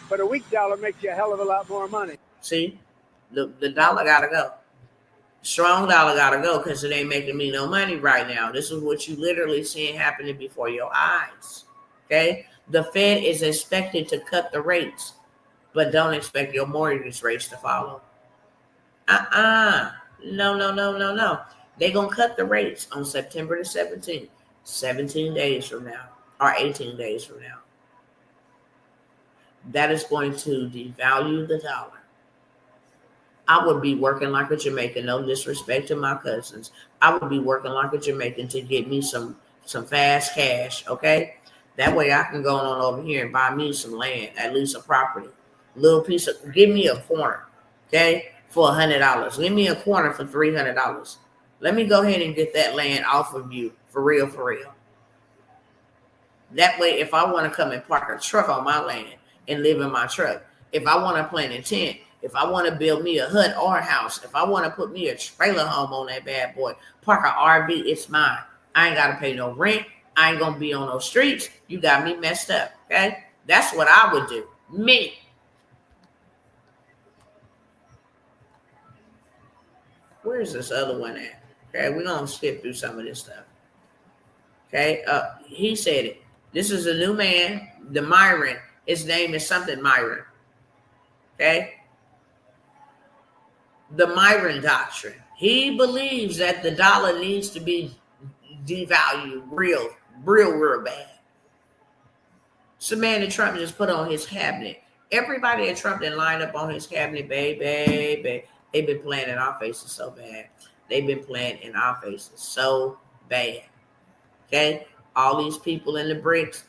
but a weak dollar makes you a hell of a lot more money. See, the dollar got to go. Strong dollar got to go because it ain't making me no money right now. This is what you literally seeing happening before your eyes. Okay? The Fed is expected to cut the rates, but don't expect your mortgage rates to follow. No. They're going to cut the rates on September the 17th, 17 days from now, or 18 days from now. That is going to devalue the dollar. I would be working like a Jamaican, no disrespect to my cousins. I would be working like a Jamaican to get me some fast cash, okay? That way I can go on over here and buy me some land, at least a property. Little piece of, give me a corner, okay, for $100. Give me a corner for $300. Let me go ahead and get that land off of you, for real, for real. That way, if I want to come and park a truck on my land and live in my truck, if I want to plant a tent, if I want to build me a hut or a house, if I want to put me a trailer home on that bad boy, park an RV, it's mine. I ain't got to pay no rent. I ain't going to be on those streets. You got me messed up, okay? That's what I would do. Me. Where's this other one at? Okay, we're going to skip through some of this stuff. Okay, he said it. This is a new man, the Myron. His name is something Myron. Okay? The Myron Doctrine. He believes that the dollar needs to be devalued real bad. It's a man that Trump just put on his cabinet. Everybody that Trump didn't line up on his cabinet, baby, they've been playing in our faces so bad. They've been playing in our faces so bad. Okay? All these people in the BRICS,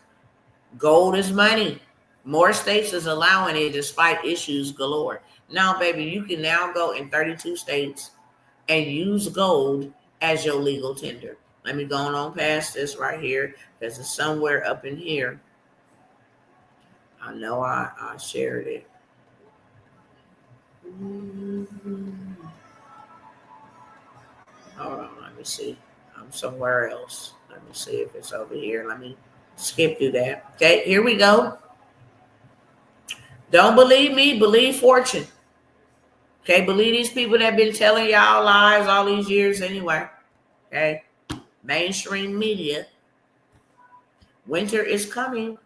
gold is money. More states is allowing it despite issues galore. Now, baby, you can now go in 32 states and use gold as your legal tender. Let me go on past this right here because it's somewhere up in here. I know I shared it. Hold on, let me see. I'm somewhere else. Let me see if it's over here. Let me skip through that. Okay, here we go. Don't believe me, believe fortune. Okay, believe these people that have been telling y'all lies all these years anyway. Okay, mainstream media. Winter is coming.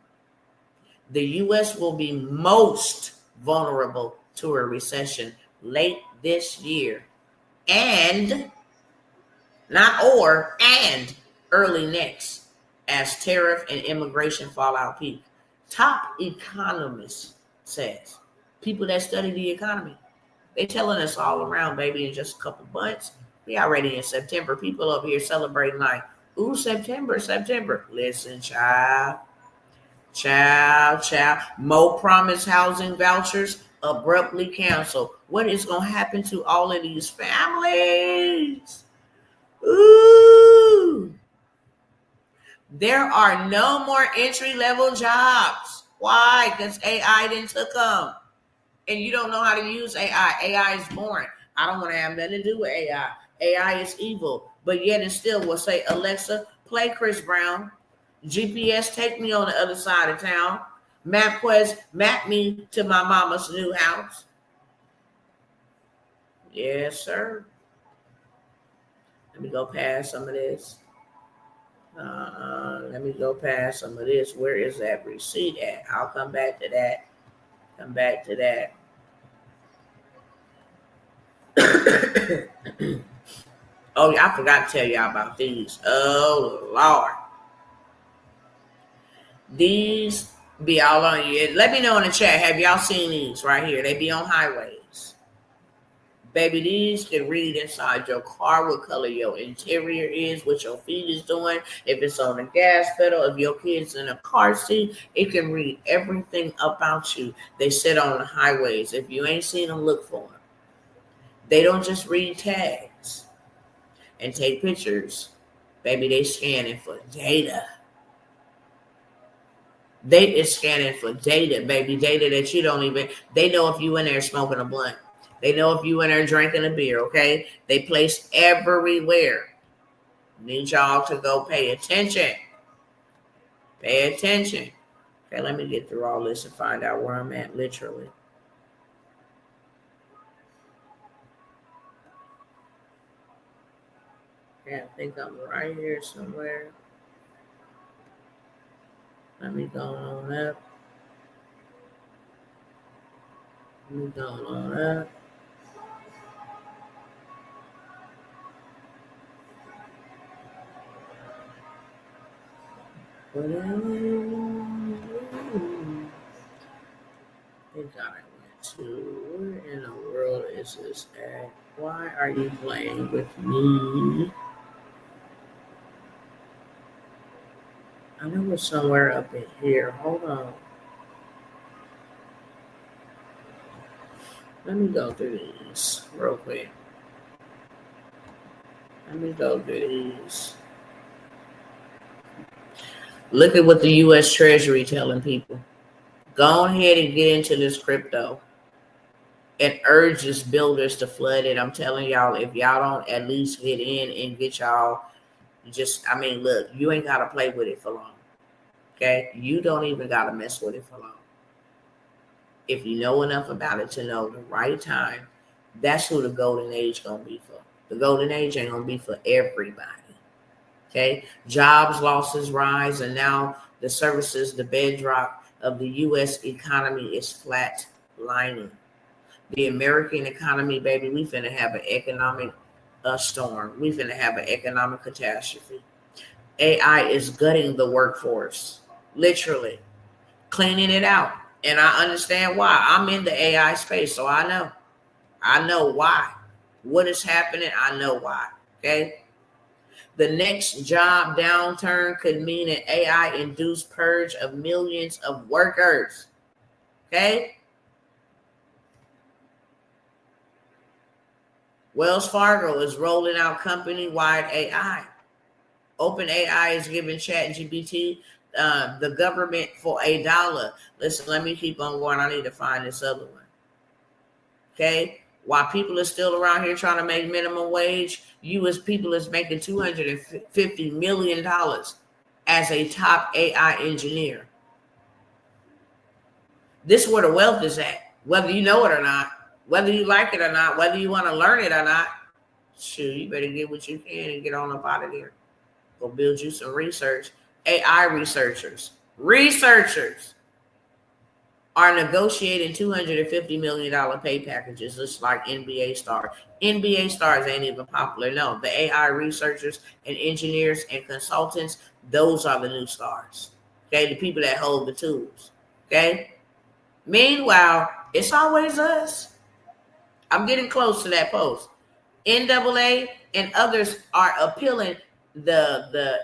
The U.S. will be most vulnerable to a recession late this year. And early next as tariff and immigration fallout peak. Top economists says, people that study the economy, they telling us all around, baby, in just a couple months. We already in September. People over here celebrating like, ooh, September. Listen, child. More promised housing vouchers abruptly canceled. What is going to happen to all of these families? Ooh. There are no more entry-level jobs. Why? Because AI didn't took them. And you don't know how to use AI. AI is boring. I don't want to have nothing to do with AI. AI is evil. But yet and still will say, Alexa, play Chris Brown. GPS, take me on the other side of town. MapQuest, map me to my mama's new house. Yes, sir. Let me go past some of this. Where is that receipt at? I'll come back to that. Oh, yeah, I forgot to tell y'all about these. Oh, Lord. These Be all on you. Let me know in the chat. Have y'all seen these right here? They be on highways. Baby, these can read inside your car what color your interior is, what your feet is doing, if it's on the gas pedal, if your kid's in a car seat, it can read everything about you. They sit on the highways. If you ain't seen them, look for them. They don't just read tags and take pictures. Baby, they scanning for data. They is scanning for data, baby, data that you don't even, they know if you in there smoking a blunt. They know if you in there drinking a beer, okay? They place everywhere. Need y'all to go pay attention. Pay attention. Okay, let me get through all this and find out where I'm at, literally. Okay, I think I'm right here somewhere. Let me go on up. Let me go on up. I think I went to, where in the world is this at? Why are you playing with me? I know it's somewhere up in here. Hold on. Let me go through these real quick. Let me go through these. Look at what the U.S. Treasury telling people. Go ahead and get into this crypto. It urges builders to flood it. I'm telling y'all, if y'all don't at least get in and get y'all, look, you ain't got to play with it for long. Okay? You don't even got to mess with it for long. If you know enough about it to know the right time, that's who the golden age going to be for. The golden age ain't going to be for everybody. Okay? Jobs losses rise, and now the services, the bedrock of the U.S. economy is flat lining. The American economy, baby, we finna have an economic storm. We finna have an economic catastrophe. AI is gutting the workforce, literally cleaning it out. And I understand why. I'm in the AI space, so I know why. What is happening, I know why. Okay. The next job downturn could mean an AI-induced purge of millions of workers. Okay. Wells Fargo is rolling out company-wide AI. OpenAI is giving ChatGPT the government for $1. Listen, let me keep on going. I need to find this other one. Okay? While people are still around here trying to make minimum wage, U.S. people is making $250 million as a top AI engineer. This is where the wealth is at, whether you know it or not, whether you like it or not, whether you want to learn it or not. Shoot, you better get what you can and get on up out of there. Go build you some research. AI researchers are negotiating $250 million pay packages, just like NBA stars. NBA stars ain't even popular. No, the AI researchers and engineers and consultants, those are the new stars. Okay, the people that hold the tools. Okay. Meanwhile, it's always us. I'm getting close to that post. NAA and others are appealing the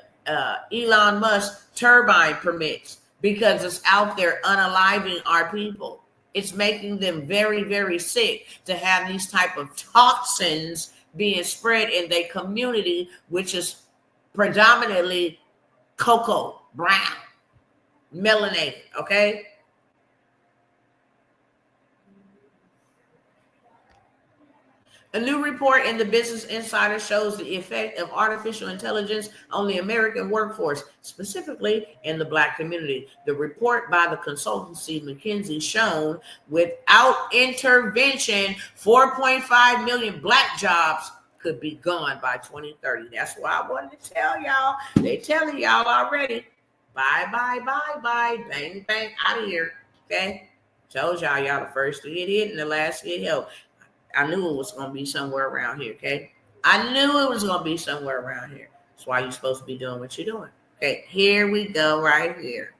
Elon Musk turbine permits because it's out there unaliving our people. It's making them very, very sick to have these type of toxins being spread in their community, which is predominantly cocoa, brown, melanated, okay? A new report in the Business Insider shows the effect of artificial intelligence on the American workforce, specifically in the Black community. The report by the consultancy McKinsey shown without intervention, 4.5 million Black jobs could be gone by 2030. That's why I wanted to tell y'all. They telling y'all already. Bye, bye, bye, bye. Bang, bang, out of here. Okay? Told y'all the first to get hit and the last to get help. I knew it was going to be somewhere around here, okay? I knew it was going to be somewhere around here. That's why you're supposed to be doing what you're doing. Okay, here we go right here.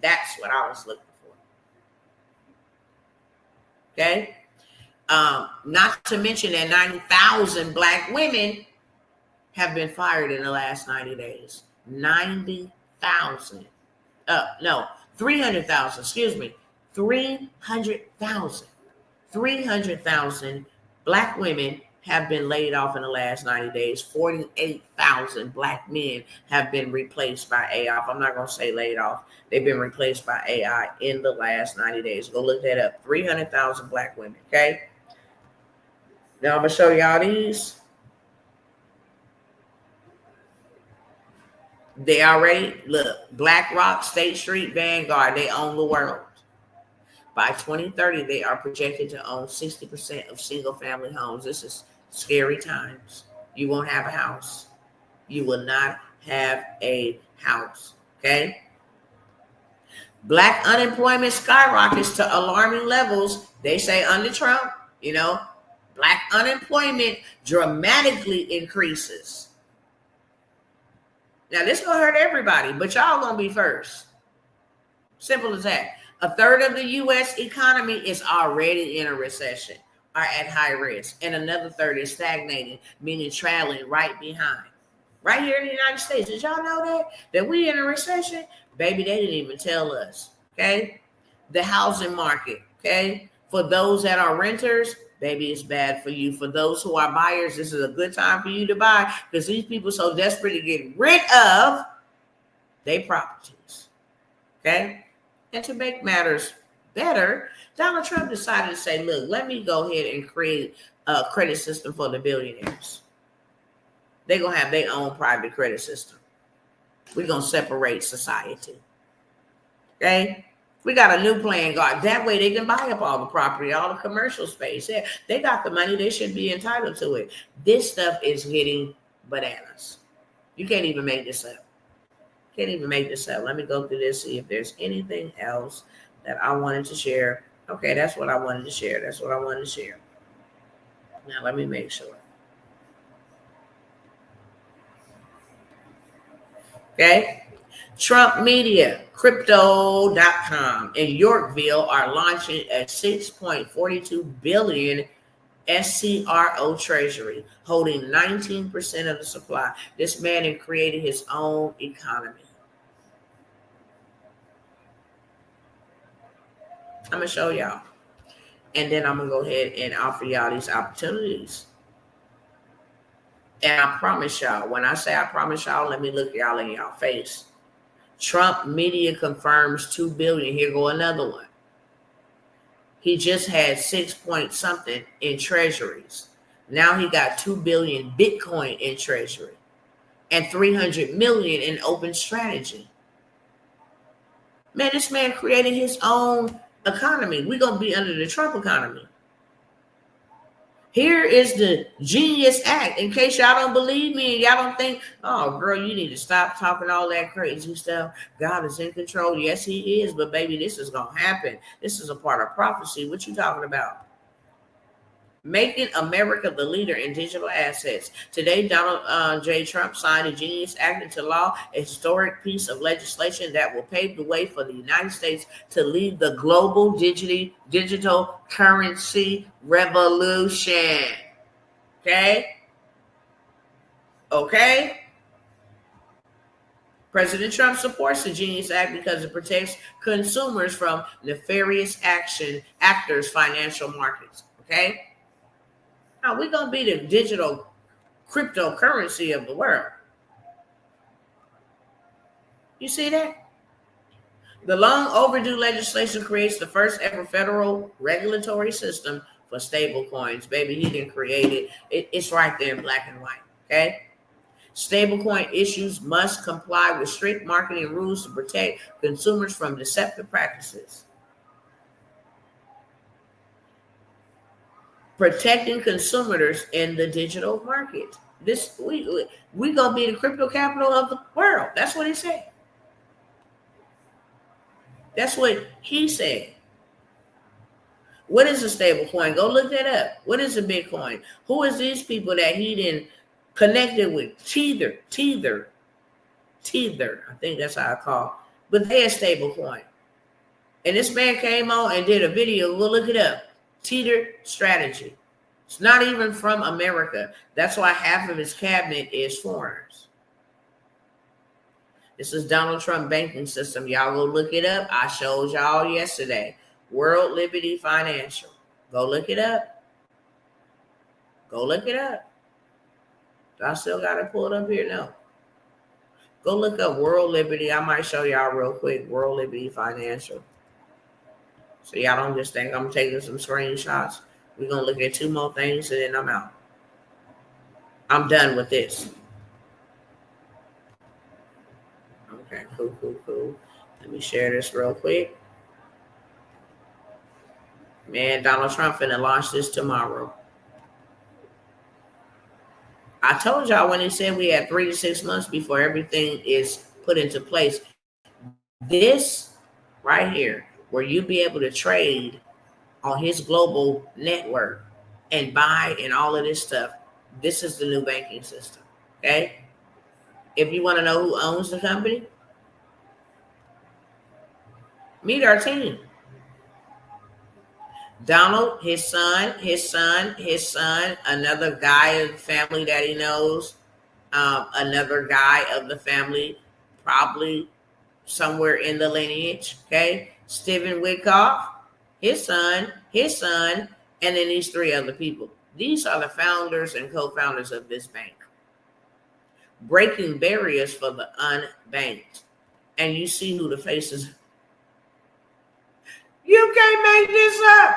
That's what I was looking for. Okay. Not to mention that 90,000 Black women have been fired in the last 90 days. 90,000. No, 300,000, excuse me. 300,000. 300,000 Black women have been laid off in the last 90 days. 48,000 Black men have been replaced by AI. I'm not going to say laid off. They've been replaced by AI in the last 90 days. Go look that up. 300,000 Black women, okay? Now I'm going to show y'all these. They already, look, BlackRock, State Street, Vanguard, they own the world. By 2030, they are projected to own 60% of single-family homes. This is scary times. You won't have a house. You will not have a house, okay? Black unemployment skyrockets to alarming levels. They say under Trump, Black unemployment dramatically increases. Now, this is going to hurt everybody, but y'all going to be first. Simple as that. A third of the U.S. economy is already in a recession, are at high risk, and another third is stagnating, meaning trailing right behind. Right here in the United States. Did y'all know that we in a recession? Baby, they didn't even tell us, okay? The housing market, okay? For those that are renters, baby, it's bad for you. For those who are buyers, this is a good time for you to buy because these people so desperate to get rid of their properties, okay? And to make matters better, Donald Trump decided to say, look, let me go ahead and create a credit system for the billionaires. They're going to have their own private credit system. We're going to separate society. Okay? We got a new plan, God. That way they can buy up all the property, all the commercial space. Yeah, they got the money. They should be entitled to it. This stuff is getting bananas. You can't even make this up. Can't even make this up. Let me go through this, see if there's anything else that I wanted to share. Okay, that's what I wanted to share. That's what I wanted to share. Now, let me make sure. Okay. Trump Media, Crypto.com, and Yorkville are launching a $6.42 billion SCRO treasury, holding 19% of the supply. This man had created his own economy. I'm going to show y'all. And then I'm going to go ahead and offer y'all these opportunities. And I promise y'all, when I say I promise y'all, let me look y'all in y'all face. Trump Media confirms $2 billion. Here go another one. He just had 6 point something in treasuries. Now he got 2 billion Bitcoin in treasury and 300 million in open strategy. Man, this man created his own economy. We're going to be under the Trump economy. Here is the Genius Act. In case y'all don't believe me and y'all don't think, oh, girl, you need to stop talking all that crazy stuff. God is in control. Yes, he is. But, baby, this is going to happen. This is a part of prophecy. What you talking about? Making America the leader in digital assets. Today, Donald J. Trump signed the Genius Act into law, a historic piece of legislation that will pave the way for the United States to lead the global digital currency revolution. Okay? President Trump supports the Genius Act because it protects consumers from nefarious actors' financial markets. Okay? Now, we're going to be the digital cryptocurrency of the world. You see that? The long overdue legislation creates the first ever federal regulatory system for stable coins. Baby, he didn't create it. It's right there in black and white. Okay? Stablecoin issues must comply with strict marketing rules to protect consumers from deceptive practices. Protecting consumers in the digital market. We gonna be the crypto capital of the world. That's what he said. That's what he said. What is a stable coin? Go look that up. What is a Bitcoin? Who is these people that he didn't connected with? Tether. I think that's how I call it. But they're a stable coin. And this man came on and did a video. We'll look it up. Teeter strategy. It's not even from America. That's why half of his cabinet is foreigners. This is Donald Trump banking system. Y'all go look it up. I showed y'all yesterday. World Liberty Financial. Go look it up. Go look it up. I still got it pulled up here? No. Go look up World Liberty. I might show y'all real quick. World Liberty Financial. So y'all don't just think I'm taking some screenshots. We're going to look at 2 more things and then I'm out. I'm done with this. Okay, cool. Let me share this real quick. Man, Donald Trump finna launch this tomorrow. I told y'all when he said we had 3 to 6 months before everything is put into place. This right here, where you be able to trade on his global network and buy and all of this stuff, this is the new banking system, okay? If you want to know who owns the company, meet our team. Donald, his son, another guy of the family that he knows, another guy of the family, probably somewhere in the lineage, okay? Stephen Witkoff, his son, and then these 3 other people. These are the founders and co-founders of this bank. Breaking barriers for the unbanked. And you see who the faces. You can't make this up.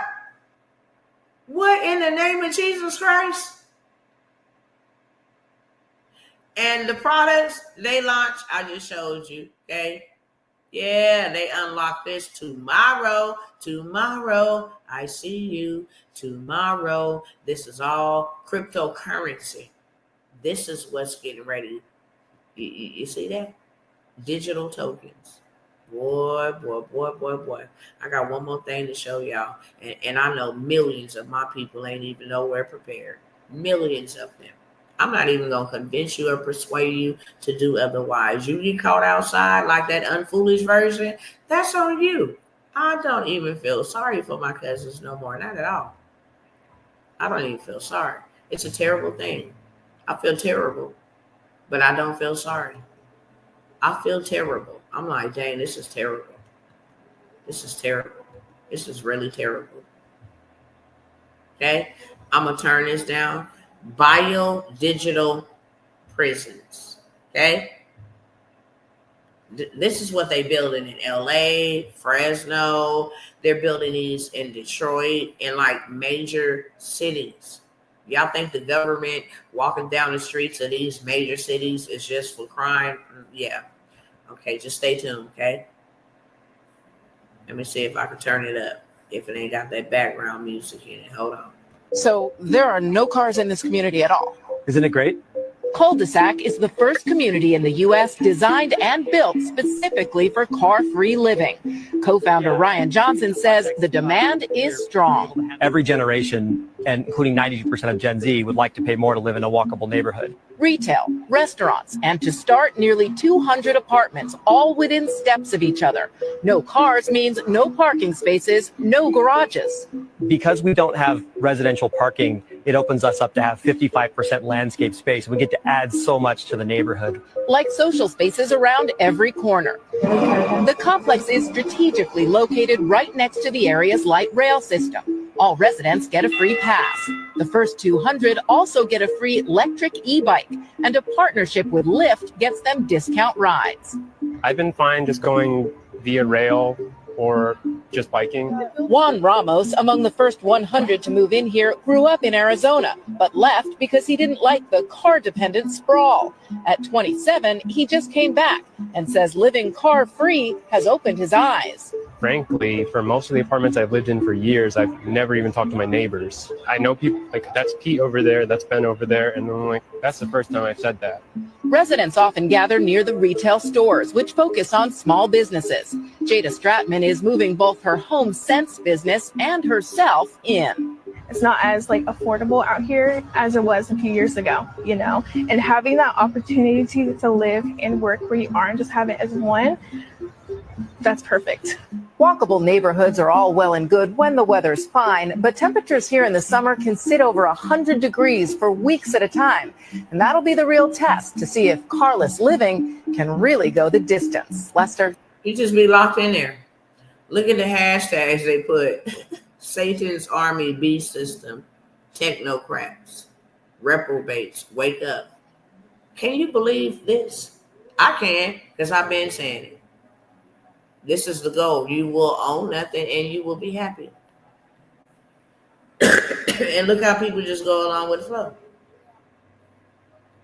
What in the name of Jesus Christ? And the products they launch, I just showed you, okay? Yeah, they unlock this tomorrow. Tomorrow, I see you. Tomorrow, this is all cryptocurrency. This is what's getting ready. You see that? Digital tokens. Boy. I got one more thing to show y'all. And I know millions of my people ain't even nowhere prepared. Millions of them. I'm not even going to convince you or persuade you to do otherwise. You get caught outside like that unfoolish version, that's on you. I don't even feel sorry for my cousins no more. Not at all. I don't even feel sorry. It's a terrible thing. I feel terrible, but I don't feel sorry. I feel terrible. I'm like, dang, this is terrible. This is terrible. This is really terrible. Okay? I'm going to turn this down. Bio-digital prisons. Okay? This is what they're building in LA, Fresno. They're building these in Detroit, in like major cities. Y'all think the government walking down the streets of these major cities is just for crime? Yeah. Okay, just stay tuned, okay? Let me see if I can turn it up. If it ain't got that background music in it. Hold on. So there are no cars in this community at all. Isn't it great? Cul-de-sac is the first community in the U.S. designed and built specifically for car-free living. Co-founder Ryan Johnson says the demand is strong. Every generation, and including 92% of Gen Z, would like to pay more to live in a walkable neighborhood. Retail, restaurants, and to start, nearly 200 apartments, all within steps of each other. No cars means no parking spaces, no garages. Because we don't have residential parking, it opens us up to have 55% landscape space. We get to add so much to the neighborhood. Like social spaces around every corner. The complex is strategically located right next to the area's light rail system. All residents get a free pass. The first 200 also get a free electric e-bike, and a partnership with Lyft gets them discount rides. I've been fine just going via rail or just biking. Juan Ramos, among the first 100 to move in here, grew up in Arizona, but left because he didn't like the car-dependent sprawl. At 27, he just came back and says living car-free has opened his eyes. Frankly, for most of the apartments I've lived in for years, I've never even talked to my neighbors. I know people, like, that's Pete over there, that's Ben over there, and I'm like, that's the first time I've said that. Residents often gather near the retail stores, which focus on small businesses. Jada Stratman is moving both her Home Sense business and herself in. It's not as affordable out here as it was a few years ago, you know, and having that opportunity to live and work where you are and just have it as one, that's perfect. Walkable neighborhoods are all well and good when the weather's fine, but temperatures here in the summer can sit over 100 degrees for weeks at a time. And that'll be the real test to see if carless living can really go the distance. Lester? You just be locked in there. Look at the hashtags they put. Satan's Army beast system, technocrats, reprobates, wake up. Can you believe this? I can, because I've been saying it. This is the goal. You will own nothing and you will be happy. And look how people just go along with the flow.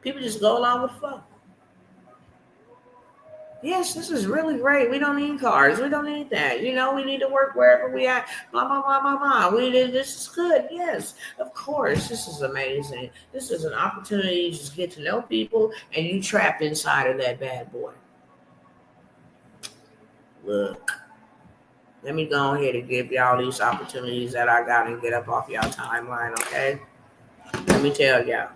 People just go along with the flow. Yes, this is really great. We don't need cars. We don't need that. You know, we need to work wherever we at. Blah, blah, blah, blah, blah. This is good. Yes, of course. This is amazing. This is an opportunity to just get to know people and you trapped inside of that bad boy. Look, let me go ahead and give y'all these opportunities that I got and get up off y'all timeline, okay? Let me tell y'all.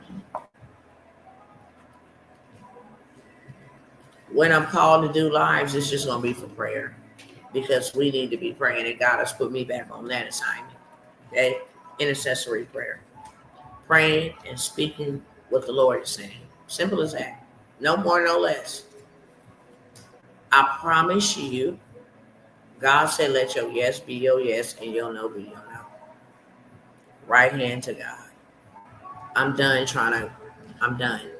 When I'm called to do lives, it's just going to be for prayer because we need to be praying, and God has put me back on that assignment, okay? Intercessory prayer. Praying and speaking what the Lord is saying. Simple as that. No more, no less. I promise you, God said, let your yes be your yes and your no be your no. Right hand to God. I'm done,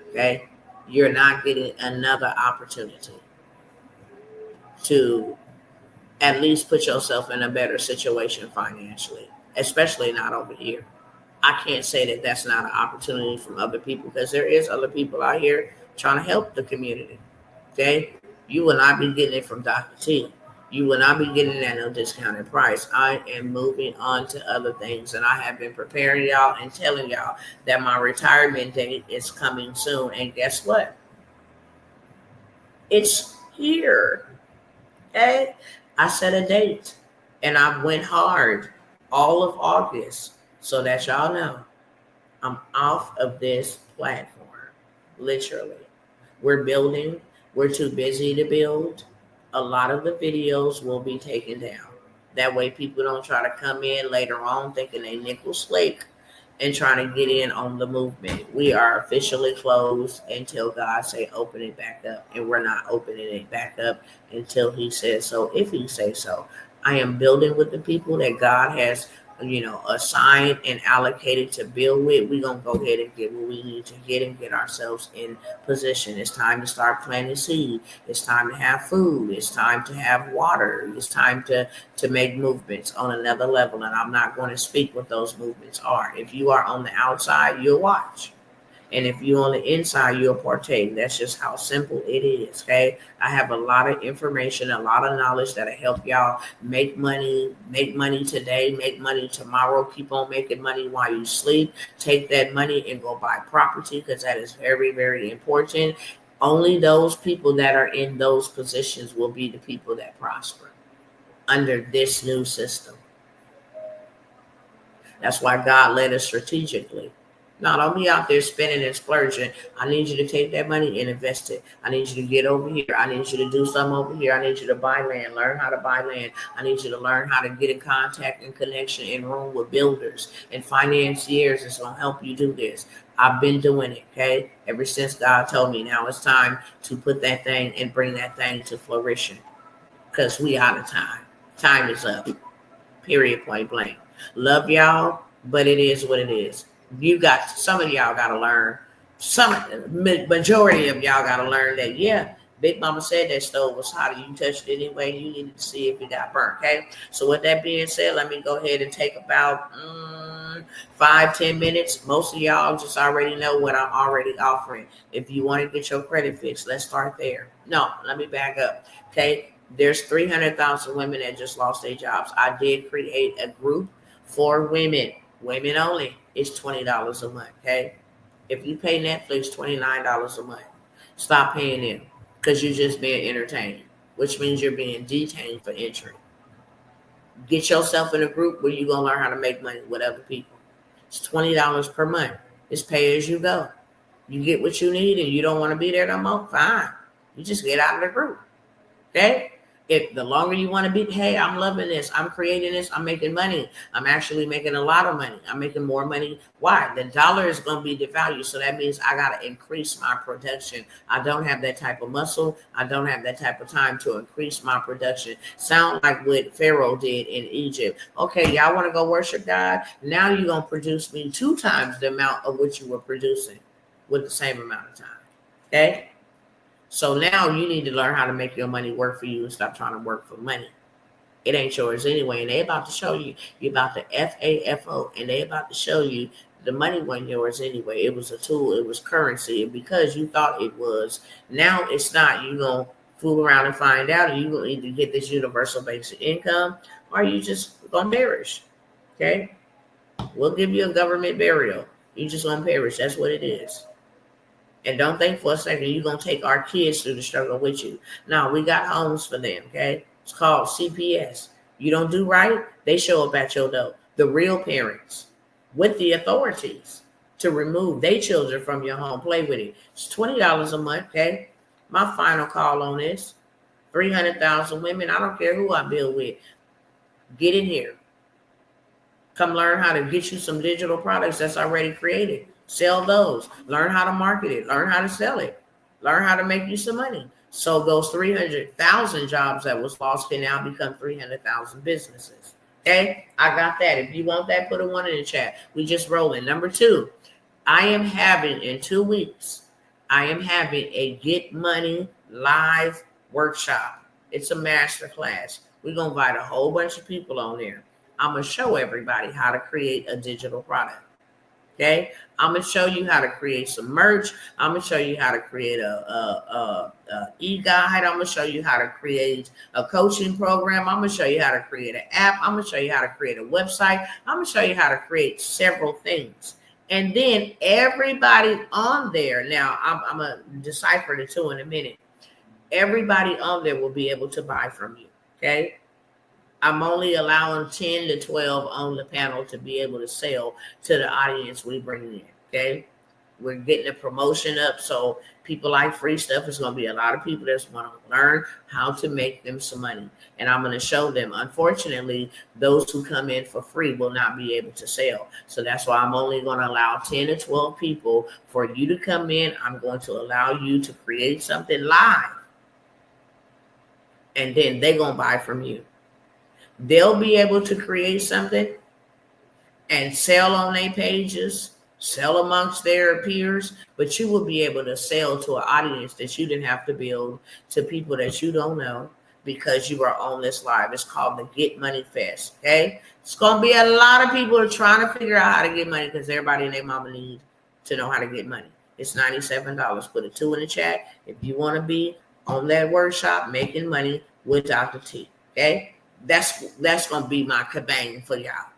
okay? You're not getting another opportunity to at least put yourself in a better situation financially, especially not over here. I can't say that that's not an opportunity from other people because there is other people out here trying to help the community, okay? You will not be getting it from Dr. T. You will not be getting it at no discounted price. I am moving on to other things, and I have been preparing y'all and telling y'all that my retirement date is coming soon. And guess what? It's here. Okay? I set a date, and I went hard all of August so that y'all know I'm off of this platform. Literally. We're building. We're too busy to build. A lot of the videos will be taken down. That way people don't try to come in later on thinking they nickel slake and trying to get in on the movement. We are officially closed until God say open it back up. And we're not opening it back up until he says so, if he says so. I am building with the people that God has, assigned and allocated to build with. We're going to go ahead and get what we need to get and get ourselves in position. It's time to start planting seed. It's time to have food. It's time to have water. It's time to make movements on another level. And I'm not going to speak what those movements are. If you are on the outside, you'll watch. And if you're on the inside, you'll partake. That's just how simple it is, okay? I have a lot of information, a lot of knowledge that'll help y'all make money today, make money tomorrow, keep on making money while you sleep. Take that money and go buy property because that is very, very important. Only those people that are in those positions will be the people that prosper under this new system. That's why God led us strategically. No, don't be out there spending and splurging. I need you to take that money and invest it. I need you to get over here. I need you to do something over here. I need you to buy land, learn how to buy land. I need you to learn how to get in contact and connection and room with builders and financiers that's going to help you do this. I've been doing it, okay? Ever since God told me now it's time to put that thing and bring that thing to flourishing because we out of time. Time is up. Period, point blank. Love y'all, but it is what it is. Some of y'all got to learn, majority of y'all got to learn that, yeah, Big Mama said that stove was hot and you touched it anyway. You needed to see if it got burnt, okay? So with that being said, let me go ahead and take about 5-10 minutes. Most of y'all just already know what I'm already offering. If you want to get your credit fixed, let's start there. No, let me back up, okay? There's 300,000 women that just lost their jobs. I did create a group for women only. It's $20 a month, okay? If you pay Netflix $29 a month, stop paying them because you're just being entertained, which means you're being detained for entry. Get yourself in a group where you're going to learn how to make money with other people. It's $20 per month. It's pay as you go. You get what you need and you don't want to be there no more, fine. You just get out of the group, okay? If the longer you want to be, hey, I'm loving this, I'm creating this, I'm making money, I'm actually making a lot of money, I'm making more money. Why? The dollar is going to be devalued. So that means I got to increase my production. I don't have that type of muscle. I don't have that type of time to increase my production. Sound like what Pharaoh did in Egypt. Okay, y'all want to go worship God? Now you're going to produce me 2 times the amount of what you were producing with the same amount of time. Okay? So now you need to learn how to make your money work for you and stop trying to work for money. It ain't yours anyway. And they about to show you, you're about to FAFO, and they about to show you the money wasn't yours anyway. It was a tool. It was currency. And because you thought it was, now it's not. You're going to fool around and find out, and you're going to either get this universal basic income or you just going to perish. Okay? We'll give you a government burial. You just going to perish. That's what it is. And don't think for a second you're going to take our kids through the struggle with you. No, we got homes for them, okay? It's called CPS. You don't do right, they show up at your door. The real parents with the authorities to remove their children from your home. Play with it. It's $20 a month, okay? My final call on this, 300,000 women. I don't care who I build with. Get in here. Come learn how to get you some digital products that's already created. Sell those. Learn how to market it. Learn how to sell it. Learn how to make you some money. So those 300,000 jobs that was lost can now become 300,000 businesses. Okay? I got that. If you want that, put a 1 in the chat. We just rolling. Number 2, I am having in 2 weeks, I am having a Get Money live workshop. It's a master class. We're going to invite a whole bunch of people on there. I'm going to show everybody how to create a digital product. Okay, I'm gonna show you how to create some merch. I'm gonna show you how to create a e-guide. I'm gonna show you how to create a coaching program. I'm gonna show you how to create an app. I'm gonna show you how to create a website. I'm gonna show you how to create several things. And then everybody on there, now I'm gonna decipher the 2 in a minute. Everybody on there will be able to buy from you. Okay. I'm only allowing 10 to 12 on the panel to be able to sell to the audience we bring in, okay? We're getting a promotion up, so people like free stuff. There's going to be a lot of people that's going to learn how to make them some money, and I'm going to show them. Unfortunately, those who come in for free will not be able to sell, so that's why I'm only going to allow 10 to 12 people for you to come in. I'm going to allow you to create something live, and then they're going to buy from you. They'll be able to create something and sell on their pages, sell amongst their peers, but you will be able to sell to an audience that you didn't have to build, to people that you don't know, because you are on this live. It's called the Get Money Fest, okay? It's going to be a lot of people trying to figure out how to get money because everybody and their mama need to know how to get money. It's $97. Put a 2 in the chat if you want to be on that workshop making money with Dr. T, okay? That's going to be my kabang for y'all.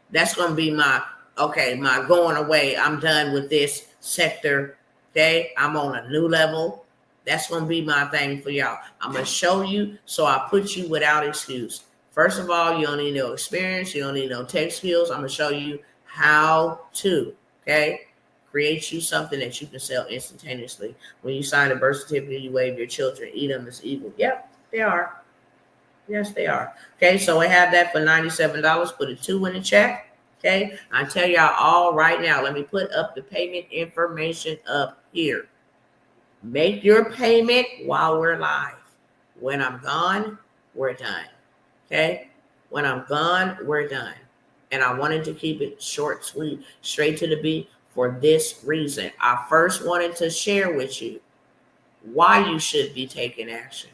That's going to be my going away. I'm done with this sector. Okay. I'm on a new level. That's going to be my thing for y'all. I'm going to show you. So I put you without excuse. First of all, you don't need no experience. You don't need no tech skills. I'm going to show you how to, okay, create you something that you can sell instantaneously. When you sign a birth certificate, you wave your children, eat them as evil. Yep, they are. Yes, they are. Okay, so I have that for $97. Put a 2 in the chat. Okay, I tell y'all all right now. Let me put up the payment information up here. Make your payment while we're live. When I'm gone, we're done. Okay, when I'm gone, we're done. And I wanted to keep it short, sweet, straight to the beat for this reason. I first wanted to share with you why you should be taking action.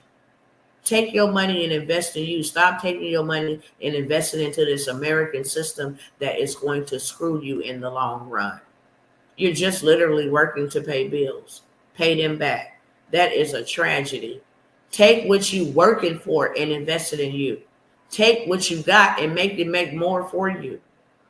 Take your money and invest in you. Stop taking your money and investing into this American system that is going to screw you in the long run. You're just literally working to pay bills. Pay them back. That is a tragedy. Take what you're working for and invest it in you. Take what you got and make it make more for you.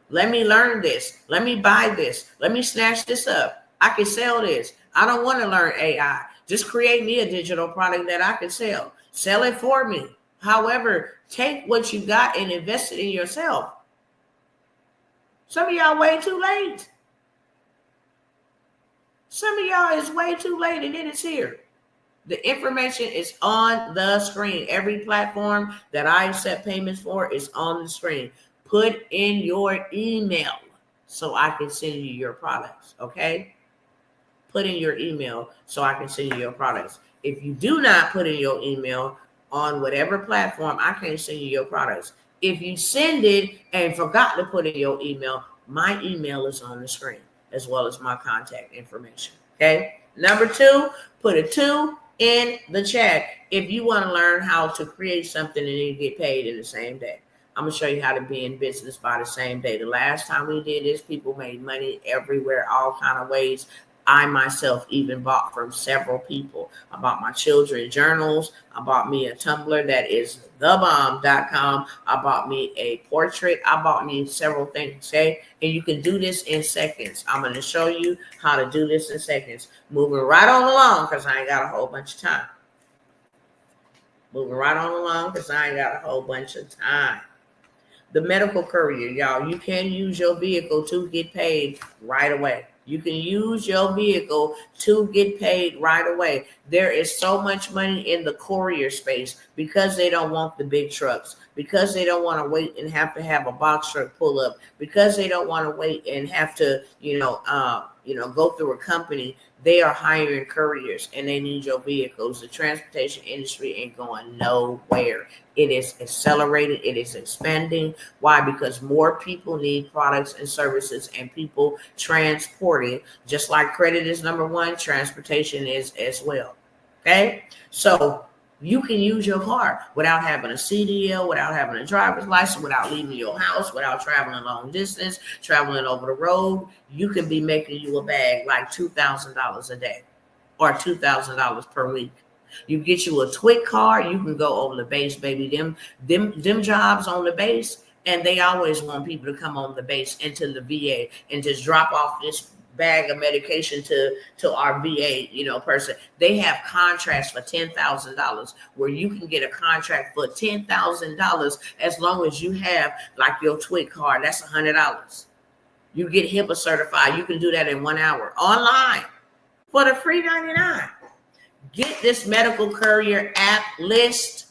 Let me learn this. Let me buy this. Let me snatch this up. I can sell this. I don't want to learn AI. Just create me a digital product that I can sell. Sell it for me. However, take what you got and invest it in yourself. Some of y'all way too late. Some of y'all is way too late and then it's here. The information is on the screen. Every platform that I accept payments for is on the screen. Put in your email so I can send you your products, okay? Put in your email so I can send you your products. If you do not put in your email on whatever platform, I can't send you your products. If you send it and forgot to put in your email, my email is on the screen as well as my contact information, okay? Number 2, put a 2 in the chat if you want to learn how to create something and then get paid in the same day. I'm going to show you how to be in business by the same day. The last time we did this, people made money everywhere, all kind of ways. I myself even bought from several people. I bought my children journals. I bought me a tumbler that is thebomb.com. I bought me a portrait. I bought me several things, okay? And you can do this in seconds. I'm going to show you how to do this in seconds. Moving right on along because I ain't got a whole bunch of time. Moving right on along because I ain't got a whole bunch of time. The medical courier, y'all, you can use your vehicle to get paid right away. You can use your vehicle to get paid right away. There is so much money in the courier space because they don't want the big trucks, because they don't want to wait and have to have a box truck pull up, because they don't want to wait and have to, go through a company. They are hiring couriers and they need your vehicles. The transportation industry ain't going nowhere. It is accelerated. It is expanding. Why? Because more people need products and services and people transporting. Just like credit is number 1, transportation is as well. Okay? So you can use your car without having a CDL, without having a driver's license, without leaving your house, without traveling long distance, traveling over the road. You can be making you a bag like $2,000 a day or $2,000 per week. You get you a twit car, you can go over the base, baby. Them jobs on the base, and they always want people to come on the base into the VA and just drop off this bag of medication to our VA, person. They have contracts for $10,000 where you can get a contract for $10,000 as long as you have like your twit card. That's $100. You get HIPAA certified. You can do that in 1 hour online for the free 99. Get this medical courier app list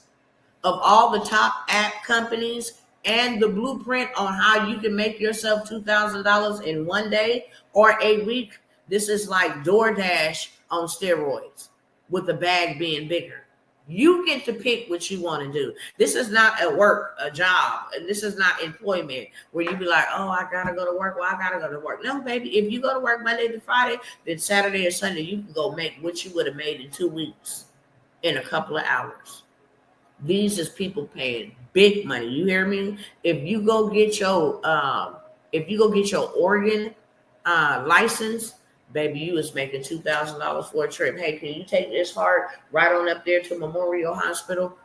of all the top app companies and the blueprint on how you can make yourself $2,000 in 1 day or a week. This is like DoorDash on steroids with the bag being bigger. You get to pick what you want to do. This is not a job. This is not employment where you be like, oh, I got to go to work. Well, I got to go to work. No, baby. If you go to work Monday to Friday, then Saturday or Sunday, you can go make what you would have made in 2 weeks in a couple of hours. These is people paying big money. You hear me? If you go get your Oregon license, baby, you was making $2,000 for a trip. Hey, can you take this heart right on up there to Memorial Hospital?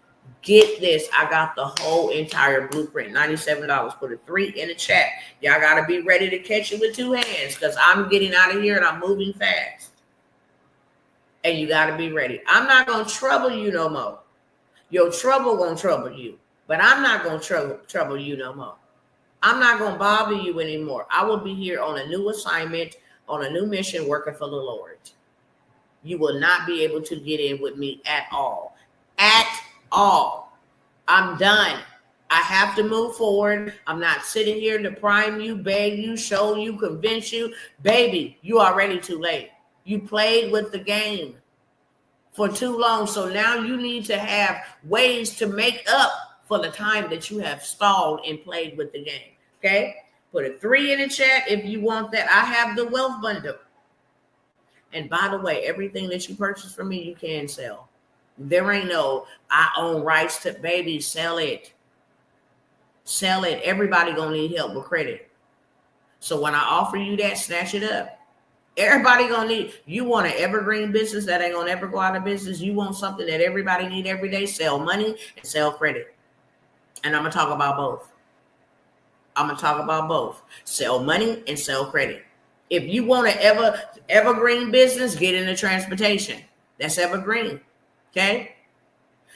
Get this. I got the whole entire blueprint. $97. Put a 3 in the chat. Y'all got to be ready to catch it with 2 hands because I'm getting out of here and I'm moving fast. And you got to be ready. I'm not going to trouble you no more. Your trouble going to trouble you. But I'm not going to trouble you no more. I'm not going to bother you anymore. I will be here on a new assignment, on a new mission, working for the Lord. You will not be able to get in with me at all. At all. I'm done. I have to move forward. I'm not sitting here to prime you, beg you, show you, convince you. Baby, you already too late. You played with the game for too long. So now you need to have ways to make up for the time that you have stalled and played with the game. Okay? Put a 3 in the chat if you want that. I have the wealth bundle. And by the way, everything that you purchase from me, you can sell. There ain't no, I own rights to, baby, sell it. Sell it. Everybody gonna need help with credit. So when I offer you that, snatch it up. Everybody gonna need, you want an evergreen business that ain't gonna ever go out of business. You want something that everybody need every day, sell money and sell credit. And I'm gonna talk about both. Sell money and sell credit. If you want an evergreen business, get into transportation. That's evergreen. Okay?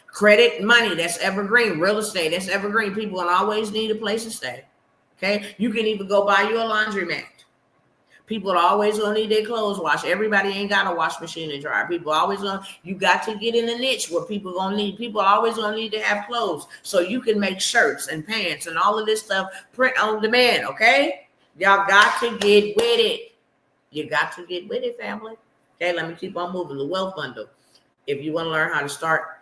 Credit, money, that's evergreen. Real estate, that's evergreen. People will always need a place to stay. Okay? You can even go buy you a laundromat. People are always gonna need their clothes washed. Everybody ain't got a wash machine and dryer. People always gonna, you got to get in a niche where people are always gonna need to have clothes. So you can make shirts and pants and all of this stuff print on demand, okay? Y'all got to get with it. You got to get with it, family. Okay, let me keep on moving. The wealth bundle. If you want to learn how to start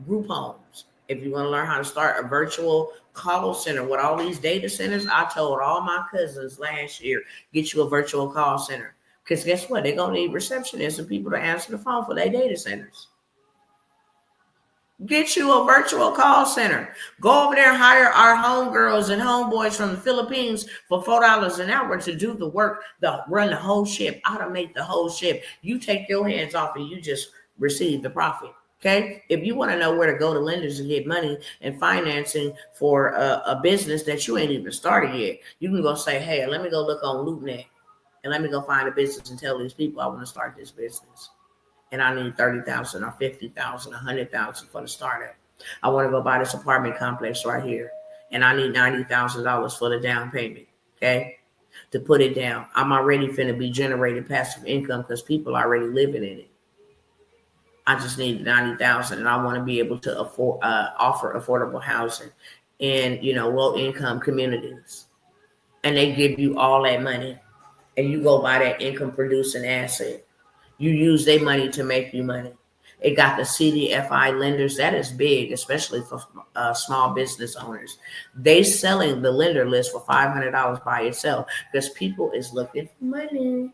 group homes, if you want to learn how to start a virtual call center with all these data centers, I told all my cousins last year, get you a virtual call center. Because guess what? They're going to need receptionists and people to answer the phone for their data centers. Get you a virtual call center. Go over there and hire our homegirls and homeboys from the Philippines for $4 an hour to do the work, run the whole ship, automate the whole ship. You take your hands off and you just receive the profit. Okay. If you want to know where to go to lenders and get money and financing for a business that you ain't even started yet, you can go say, hey, let me go look on LoopNet and let me go find a business and tell these people I want to start this business. And I need 30,000 or 50,000, 100,000 for the startup. I want to go buy this apartment complex right here, and I need $90,000 for the down payment. Okay, to put it down. I'm already finna be generating passive income because people are already living in it. I just need 90,000, and I want to be able to offer affordable housing in low income communities, and they give you all that money, and you go buy that income producing asset. You use their money to make you money. It got the CDFI lenders. That is big, especially for small business owners. They selling the lender list for $500 by itself because people is looking for money.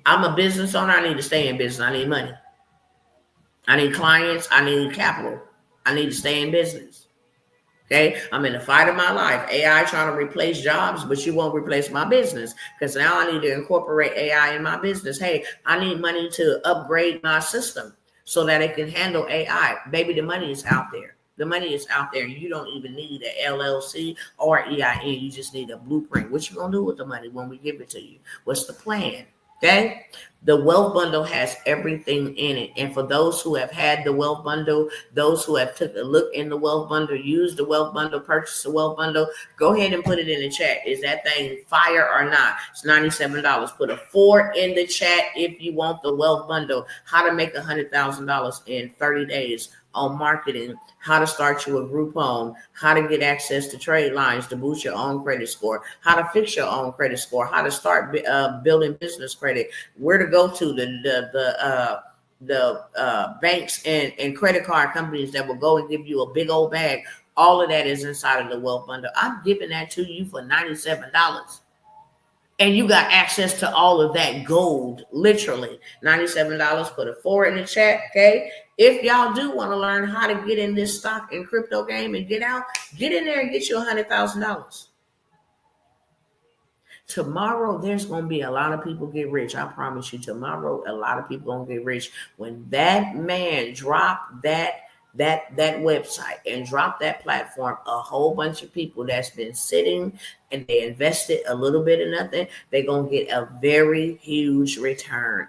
I'm a business owner. I need to stay in business. I need money. I need clients. I need capital. I need to stay in business. Okay, I'm in the fight of my life. AI trying to replace jobs, but you won't replace my business because now I need to incorporate AI in my business. Hey, I need money to upgrade my system so that it can handle AI. Baby, the money is out there. The money is out there. You don't even need an LLC or EIN. You just need a blueprint. What you gonna do with the money when we give it to you? What's the plan? Okay, the wealth bundle has everything in it. And for those who have had the wealth bundle, those who have took a look in the wealth bundle, used the wealth bundle, purchased the wealth bundle, go ahead and put it in the chat. Is that thing fire or not? It's $97. Put a 4 in the chat if you want the wealth bundle. How to make $100,000 in 30 days on marketing, how to start you a group home, how to get access to trade lines to boost your own credit score, how to fix your own credit score, how to start building business credit, where to go to the banks and credit card companies that will go and give you a big old bag. All of that is inside of the wealth bundle. I'm giving that to you for $97. And you got access to all of that gold, literally. $97. Put a 4 in the chat, okay? If y'all do want to learn how to get in this stock and crypto game and get out, get in there and get you $100,000. Tomorrow, there's going to be a lot of people get rich. I promise you, tomorrow, a lot of people going to get rich. When that man dropped that website and drop that platform, a whole bunch of people that's been sitting and they invested a little bit of nothing, they're going to get a very huge return,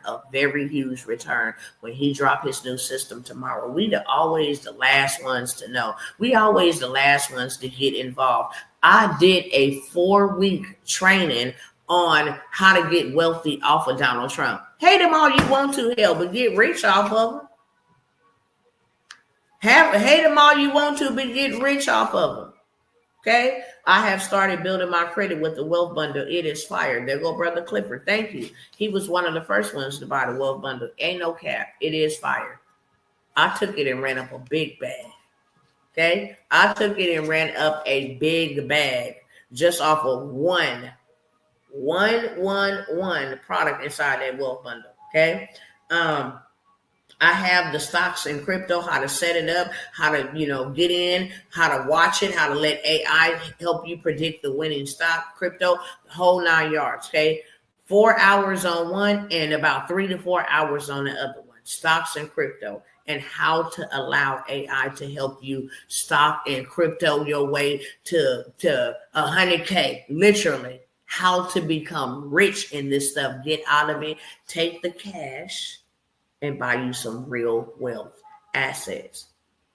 when he drop his new system tomorrow. We always the last ones to know. We always the last ones to get involved. I did a 4-week training on how to get wealthy off of Donald Trump. Hate him all you want to, hell, but get rich off of him. Hate them all you want to, but get rich off of them. Okay? I have started building my credit with the wealth bundle. It is fire. There go Brother Clifford. Thank you. He was one of the first ones to buy the wealth bundle. Ain't no cap. It is fire. I took it and ran up a big bag. Okay? I took it and ran up a big bag just off of one product inside that wealth bundle. Okay? I have the stocks and crypto, how to set it up, how to, get in, how to watch it, how to let AI help you predict the winning stock, crypto, the whole 9 yards, okay? 4 hours on one and about 3 to 4 hours on the other one, stocks and crypto, and how to allow AI to help you stock and crypto your way to 100K, literally. How to become rich in this stuff, get out of it, take the cash, and buy you some real wealth assets.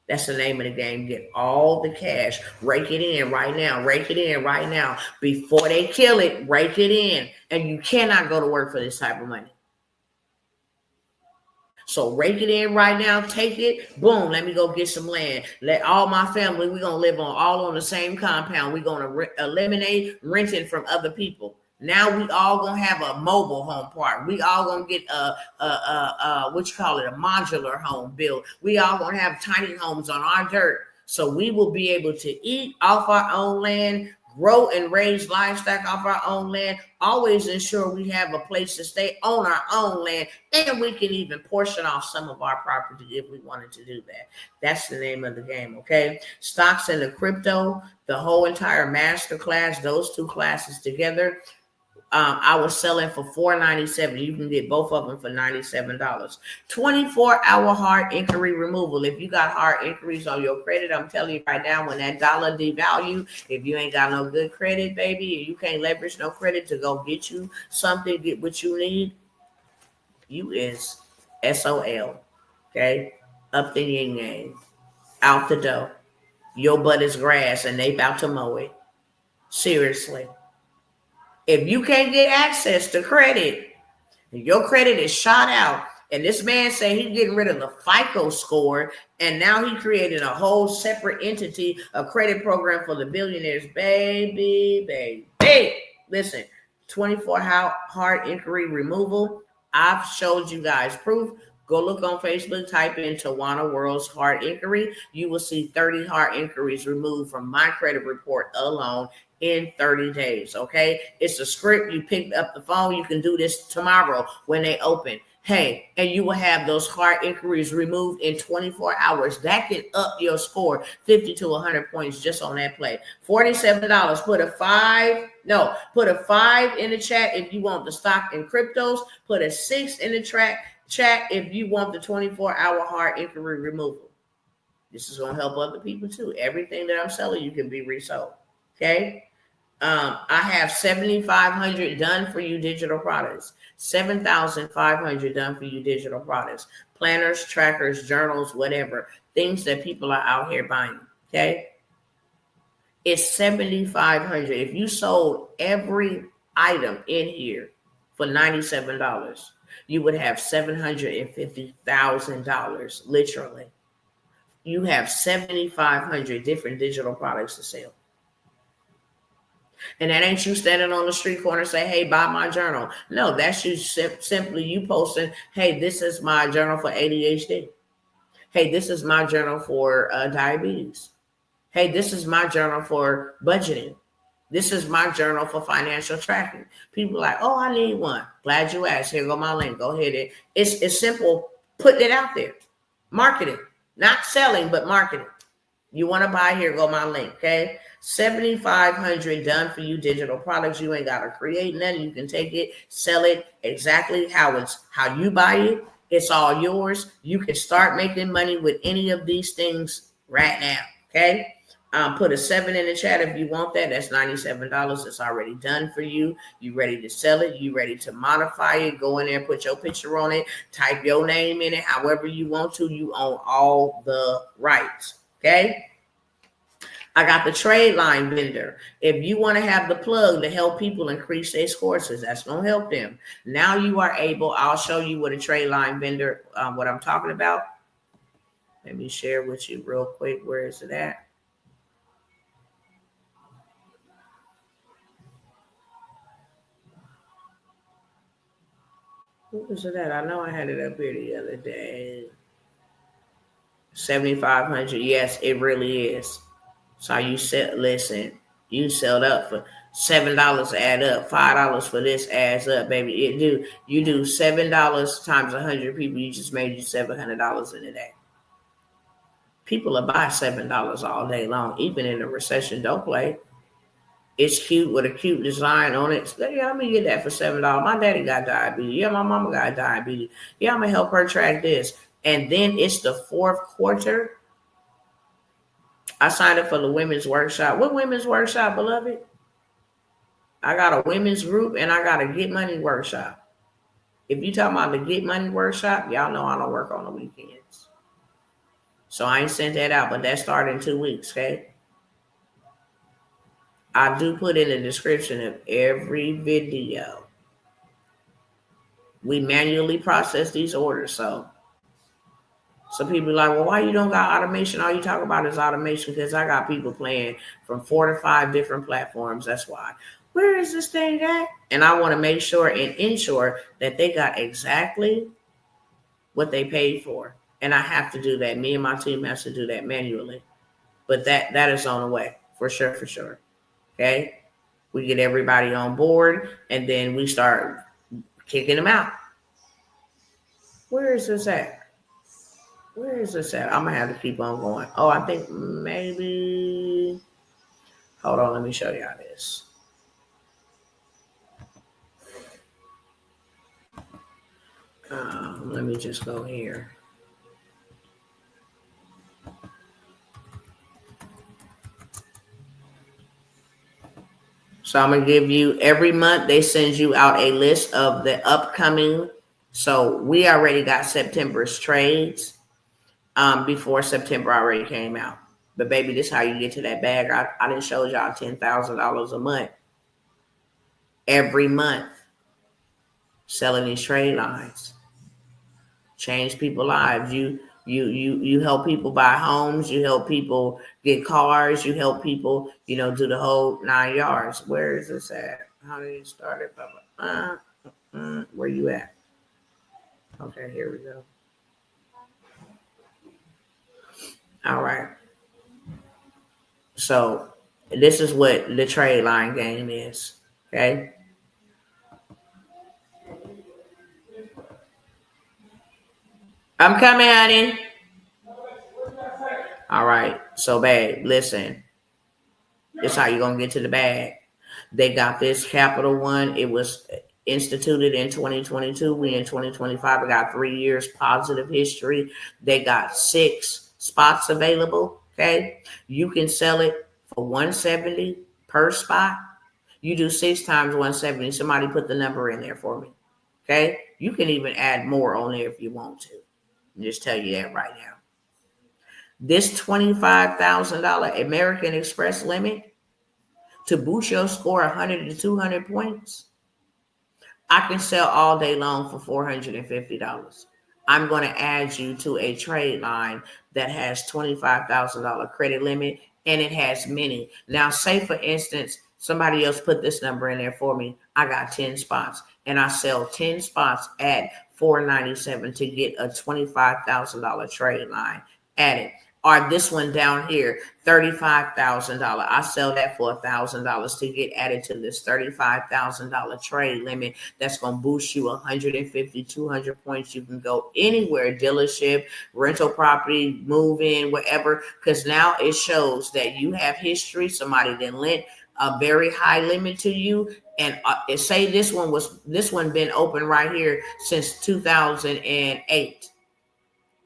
That's the name of the game. Get all the cash. Rake it in right now. Rake it in right now. Before they kill it, rake it in. And you cannot go to work for this type of money. So rake it in right now. Take it. Boom. Let me go get some land. Let all my family, we're going to live all on the same compound. We're going to eliminate renting from other people. Now we all gonna have a mobile home park. We all gonna get a what you call it, a modular home built. We all gonna have tiny homes on our dirt. So we will be able to eat off our own land, grow and raise livestock off our own land, always ensure we have a place to stay on our own land, and we can even portion off some of our property if we wanted to do that. That's the name of the game, okay? Stocks and the crypto, the whole entire master class, those two classes together, I was selling for $4.97. You can get both of them for $97. 24-hour hard inquiry removal. If you got hard inquiries on your credit, I'm telling you right now, when that dollar devalue, if you ain't got no good credit, baby, and you can't leverage no credit to go get you something, get what you need, you is SOL. Okay? Up the yin yang. Out the door. Your butt is grass and they about to mow it. Seriously. If you can't get access to credit, your credit is shot out, and this man said he's getting rid of the FICO score, and now he created a whole separate entity, a credit program for the billionaires. Baby. Listen, 24-hour hard inquiry removal. I've showed you guys proof. Go look on Facebook, type in Tawana World's hard inquiry. You will see 30 hard inquiries removed from my credit report alone in 30 days, okay? It's a script. You pick up the phone. You can do this tomorrow when they open. Hey, and you will have those hard inquiries removed in 24 hours. That can up your score 50 to 100 points just on that play. $47. Put a 5 in the chat if you want the stock and cryptos. Put a 6 in the chat if you want the 24-hour hard inquiry removal. This is going to help other people too. Everything that I'm selling, you can be resold. Okay. I have 7,500 done for you digital products, 7,500 done for you digital products, planners, trackers, journals, whatever, things that people are out here buying. Okay. It's 7,500. If you sold every item in here for $97, you would have $750,000, literally. You have 7,500 different digital products to sell. And that ain't you standing on the street corner and say, hey, buy my journal. No, that's you simply you posting, hey, this is my journal for ADHD. Hey, this is my journal for diabetes. Hey, this is my journal for budgeting. This is my journal for financial tracking. People are like, oh, I need one. Glad you asked. Here go my link. Go ahead. It's simple. Putting it out there. Marketing. Not selling, but marketing. You want to buy, here go my link, okay? 7,500 done for you digital products. You ain't got to create nothing. You can take it, sell it exactly how you buy it. It's all yours. You can start making money with any of these things right now, okay? Put a 7 in the chat if you want that. That's $97. It's already done for you. You ready to sell it. You ready to modify it. Go in there, put your picture on it. Type your name in it however you want to. You own all the rights, okay? I got the trade line vendor. If you want to have the plug to help people increase their courses, that's going to help them. Now you are able, I'll show you what a trade line vendor, what I'm talking about. Let me share with you real quick. Where is it at? What was it at? I know I had it up here the other day. 7,500. Yes, it really is. So you said, listen, you sold up for $7 add up, $5 for this adds up, baby. You do $7 times 100 people. You just made you $700 in a day. People will buy $7 all day long, even in a recession. Don't play. It's cute with a cute design on it. So, yeah, I'm gonna get that for $7. My daddy got diabetes. Yeah, my mama got diabetes. Yeah, I'm gonna help her track this. And then it's the fourth quarter. I signed up for the women's workshop. What women's workshop, beloved? I got a women's group and I got a Get Money workshop. If you talking about the Get Money workshop, y'all know I don't work on the weekends. So I ain't sent that out, but that started in 2 weeks, okay? I do put in the description of every video. We manually process these orders, so some people are like, well, why you don't got automation? All you talk about is automation because I got people playing from 4 to 5 different platforms. That's why. Where is this thing at? And I want to make sure and ensure that they got exactly what they paid for. And I have to do that. Me and my team has to do that manually. But that is on the way, for sure, for sure. Okay? We get everybody on board, and then we start kicking them out. Where is this at? Where is this at? I'm going to have to keep on going. Oh, I think maybe... Hold on, let me show y'all this. Let me just go here. So I'm going to give you, every month they send you out a list of the upcoming. So we already got September's trades before September already came out. But baby, this is how you get to that bag. I done showed y'all $10,000 a month. Every month. Selling these trade lines. Change people's lives. You help people buy homes. You help people get cars. You help people, do the whole 9 yards. Where is this at? How did it start? Where you at? Okay, here we go. All right. So this is what the trade line game is. Okay. I'm coming, honey. All right. So, babe, listen. This is how you're going to get to the bag. They got this Capital One. It was instituted in 2022. We in 2025. We got 3 years positive history. They got 6 spots available. Okay. You can sell it for $170 per spot. You do 6 times $170. Somebody put the number in there for me. Okay. You can even add more on there if you want to. I'll just tell you that right now. This $25,000 American Express limit to boost your score 100 to 200 points, I can sell all day long for $450. I'm going to add you to a trade line that has $25,000 credit limit, and it has many. Now, say for instance, somebody else put this number in there for me. I got 10 spots, and I sell 10 spots at $497 to get a $25,000 trade line added. Or this one down here, $35,000. I sell that for $1,000 to get added to this $35,000 trade limit. That's going to boost you 150, 200 points. You can go anywhere, dealership, rental property, move in, whatever, because now it shows that you have history. Somebody then lent a very high limit to you. And say this one been open right here since 2008.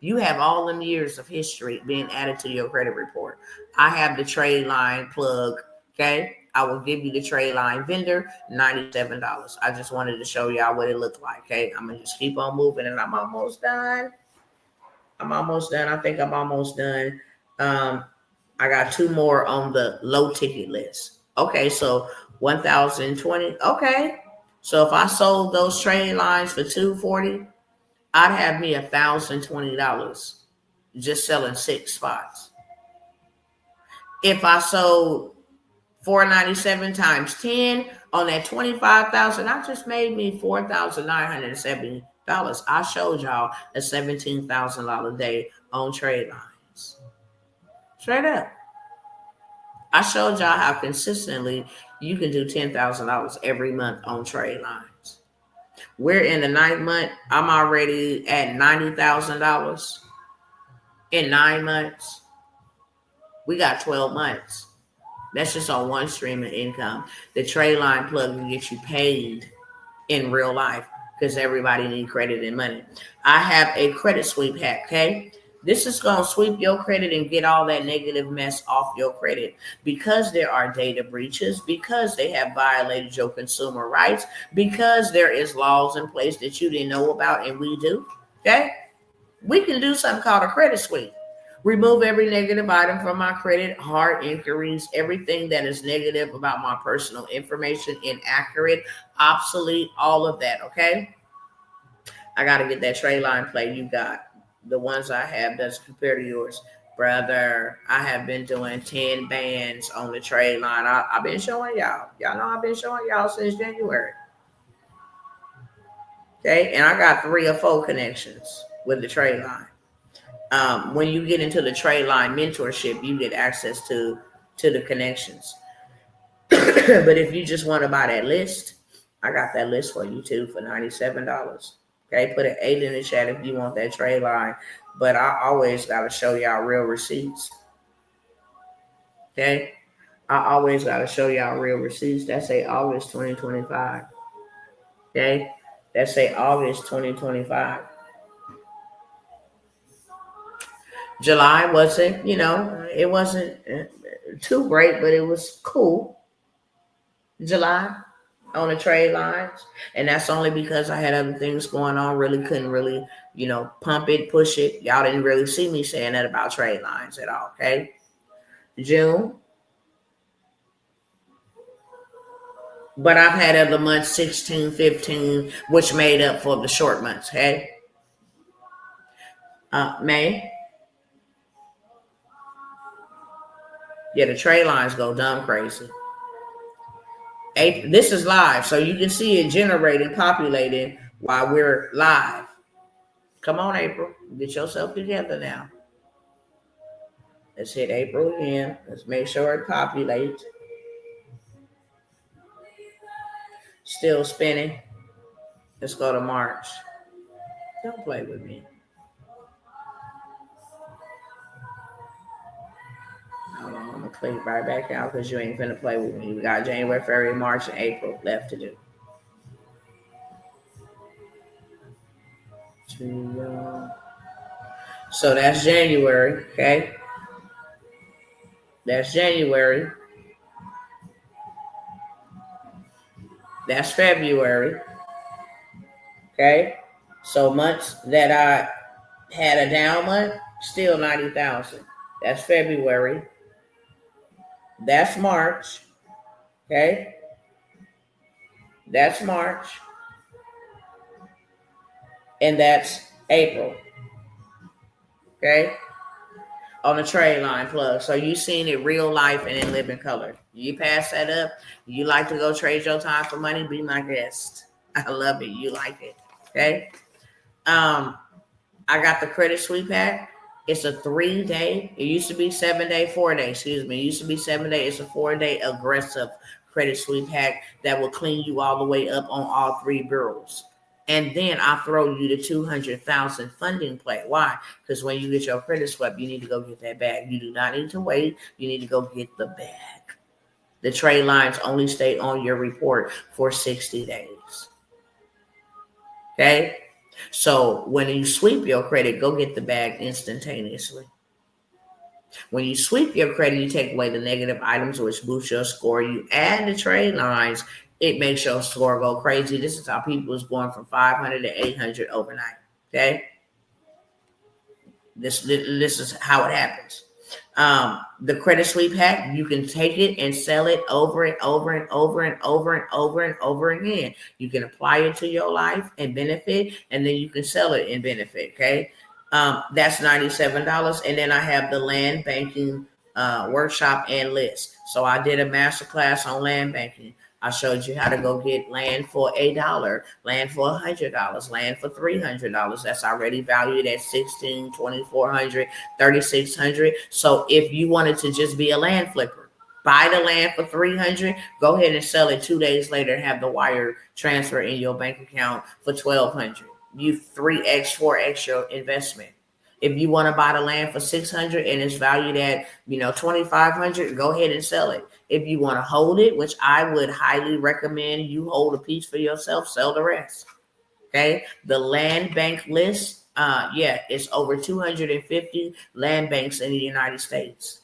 You have all them years of history being added to your credit report. I have the trade line plug. Okay. I will give you the trade line vendor, $97. I just wanted to show y'all what it looked like. Okay. I'm going to just keep on moving, and I'm almost done. I think I'm almost done. I got 2 more on the low ticket list. Okay. So 1,020. Okay. So if I sold those trade lines for $240, I'd have me $1,020 just selling 6 spots. If I sold $497 times 10 on that $25,000, I just made me $4,970. I showed y'all a $17,000 day on trade lines. Straight up. I showed y'all how consistently you can do $10,000 every month on trade lines. We're in the 9th month. I'm already at $90,000 in 9 months. We got 12 months. That's just on one stream of income. The trade line plug will get you paid in real life because everybody needs credit and money. I have a credit sweep hack, okay? This is going to sweep your credit and get all that negative mess off your credit because there are data breaches, because they have violated your consumer rights, because there is laws in place that you didn't know about and we do, okay? We can do something called a credit sweep. Remove every negative item from my credit, hard inquiries, everything that is negative about my personal information, inaccurate, obsolete, all of that, okay? I got to get that trade line play you got. The ones I have doesn't compare to yours. Brother, I have been doing 10 bands on the trade line. I've been showing y'all. Y'all know I've been showing y'all since January. Okay, and I got 3 or 4 connections with the trade line. When you get into the trade line mentorship, you get access to the connections. But if you just want to buy that list, I got that list for you too for $97. Okay, put an 8 in the chat if you want that trade line. But I always got to show y'all real receipts. Okay, I always got to show y'all real receipts. That say August 2025. Okay, that say August 2025. July wasn't, it wasn't too great, but it was cool. July on the trade lines. And that's only because I had other things going on. Really couldn't really, pump it, push it. Y'all didn't really see me saying that about trade lines at all, okay? June. But I've had other months, 16, 15, which made up for the short months, okay? May. Yeah, the trade lines go dumb crazy. This is live, so you can see it generating, populating while we're live. Come on, April. Get yourself together now. Let's hit April again. Let's make sure it populates. Still spinning. Let's go to March. Don't play with me. Hold on, I'm going to click right back out because you ain't finna play with me. We got January, February, March, and April left to do. So that's January, okay? That's January. That's February. Okay? So months that I had a down month, still 90,000. That's February. That's March. Okay? That's March. And that's April. Okay? On the trade line plug. So you seen it real life and in living color. You pass that up. You like to go trade your time for money, be my guest. I love it. You like it. Okay? I got the credit sweep pack. It's a 3-day. It used to be 7-day, 4-day. Excuse me. It used to be 7-day. It's a 4-day aggressive credit sweep hack that will clean you all the way up on all 3 bureaus. And then I'll throw you the 200,000 funding play. Why? Because when you get your credit swept, you need to go get that bag. You do not need to wait. You need to go get the bag. The trade lines only stay on your report for 60 days. Okay? So when you sweep your credit, go get the bag instantaneously. When you sweep your credit, you take away the negative items, which boost your score. You add the trade lines, it makes your score go crazy. This is how people is going from 500 to 800 overnight. Okay? This is how it happens. The credit sweep hack, you can take it and sell it over and over and over and over and over and over again. You can apply it to your life and benefit, and then you can sell it and benefit. Okay? That's $97. And then I have the land banking workshop and list. So I did a masterclass on land banking. I showed you how to go get land for $1, land for $100, land for $300. That's already valued at $1,600, $2,400, $3,600. So if you wanted to just be a land flipper, buy the land for $300, go ahead and sell it 2 days later and have the wire transfer in your bank account for $1,200. You 3x, 4x your investment. If you want to buy the land for $600 and it's valued at, $2,500, go ahead and sell it. If you want to hold it, which I would highly recommend you hold a piece for yourself, sell the rest. Okay. The land bank list, it's over 250 land banks in the United States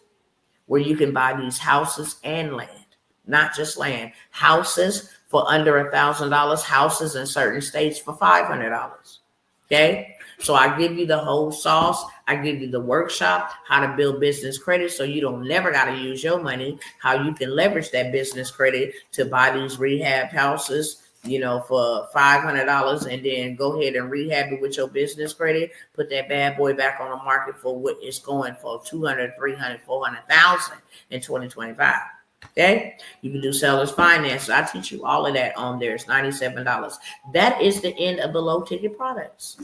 where you can buy these houses and land, not just land. Houses for under $1,000, houses in certain states for $500. Okay. So I give you the whole sauce. I give you the workshop, how to build business credit so you don't never got to use your money, how you can leverage that business credit to buy these rehab houses, for $500, and then go ahead and rehab it with your business credit, put that bad boy back on the market for what it's going for, 200, 300, 400,000 in 2025. Okay, you can do seller's finance. I teach you all of that on there. It's $97. That is the end of the low ticket products.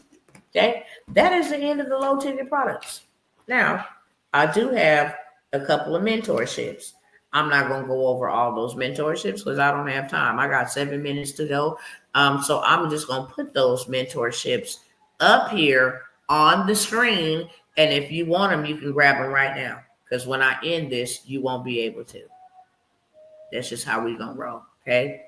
Okay, that is the end of the low ticket products. Now, I do have a couple of mentorships. I'm not going to go over all those mentorships because I don't have time. I got 7 minutes to go. So I'm just going to put those mentorships up here on the screen. And if you want them, you can grab them right now. Because when I end this, you won't be able to. That's just how we going to roll. Okay.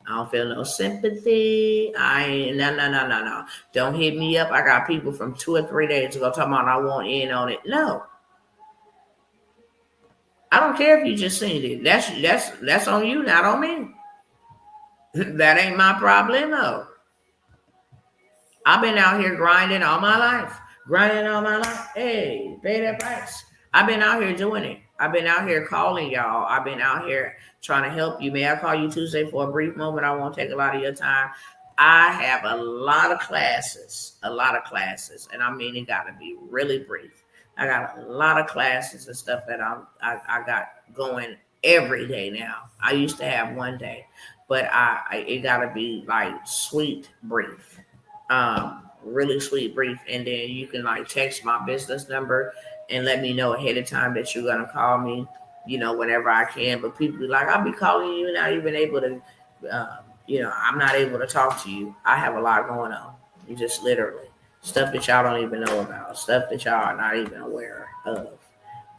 I don't feel no sympathy. No. Don't hit me up. I got people from 2 or 3 days ago talking about I want in on it. No. I don't care if you just seen it. That's on you, not on me. That ain't my problemo. I've been out here grinding all my life. Hey, pay that price. I've been out here doing it. I've been out here calling y'all. I've been out here trying to help you. May I call you Tuesday for a brief moment? I won't take a lot of your time. I have a lot of classes, and I mean, it got to be really brief. I got a lot of classes and stuff that I got going every day now. I used to have one day, but it got to be like sweet brief, really sweet brief, and then you can like text my business number and let me know ahead of time that you're gonna call me, whenever I can. But people be like, I'll be calling you, not even able to, I'm not able to talk to you. I have a lot going on. You just literally stuff that y'all don't even know about, stuff that y'all are not even aware of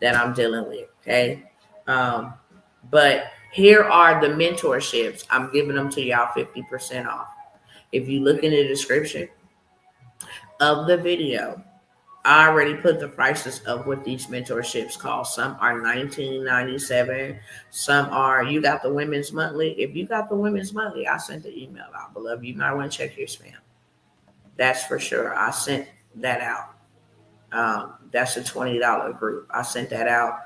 that I'm dealing with. Okay. But here are the mentorships. I'm giving them to y'all 50% off. If you look in the description of the video, I already put the prices of what these mentorships cost. Some are $19.97. Some are, you got the women's monthly. If you got the women's monthly, I sent the email out, beloved. You might want to check your spam. That's for sure. I sent that out. That's a $20 group. I sent that out.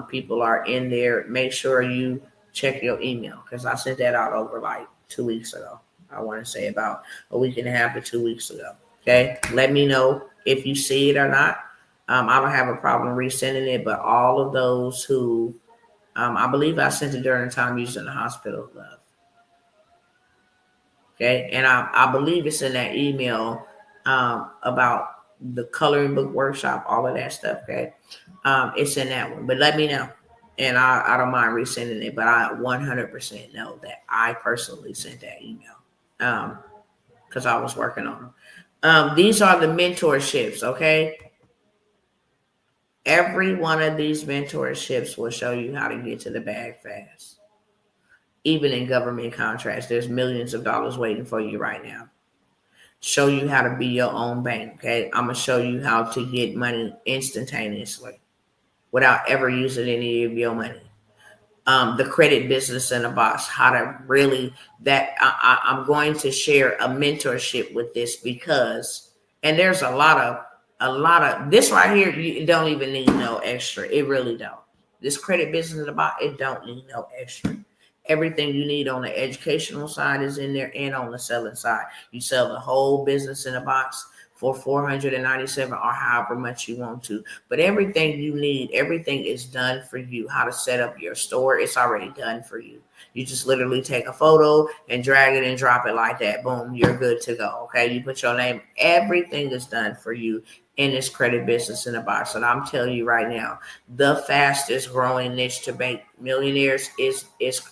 People are in there. Make sure you check your email because I sent that out over like 2 weeks ago. I want to say about a week and a half to 2 weeks ago. Okay. Let me know if you see it or not. I don't have a problem resending it, but all of those who, I believe I sent it during the time you was in the hospital, love. Okay. And I believe it's in that email about the coloring book workshop, all of that stuff. Okay. It's in that one, but let me know. And I don't mind resending it, but I 100% know that I personally sent that email because I was working on them. These are the mentorships, okay? Every one of these mentorships will show you how to get to the bag fast. Even in government contracts, there's millions of dollars waiting for you right now. Show you how to be your own bank, okay? I'm going to show you how to get money instantaneously without ever using any of your money. The credit business in a box, how to really I'm going to share a mentorship with this because, and there's a lot of this right here. You don't even need no extra. It really don't. This credit business in a box, it don't need no extra. Everything you need on the educational side is in there and on the selling side. You sell the whole business in a box for $497 or however much you want to. But everything you need, everything is done for you. How to set up your store, it's already done for you. You just literally take a photo and drag it and drop it like that. Boom, you're good to go. Okay, you put your name. Everything is done for you in this credit business in a box. And I'm telling you right now, the fastest growing niche to make millionaires is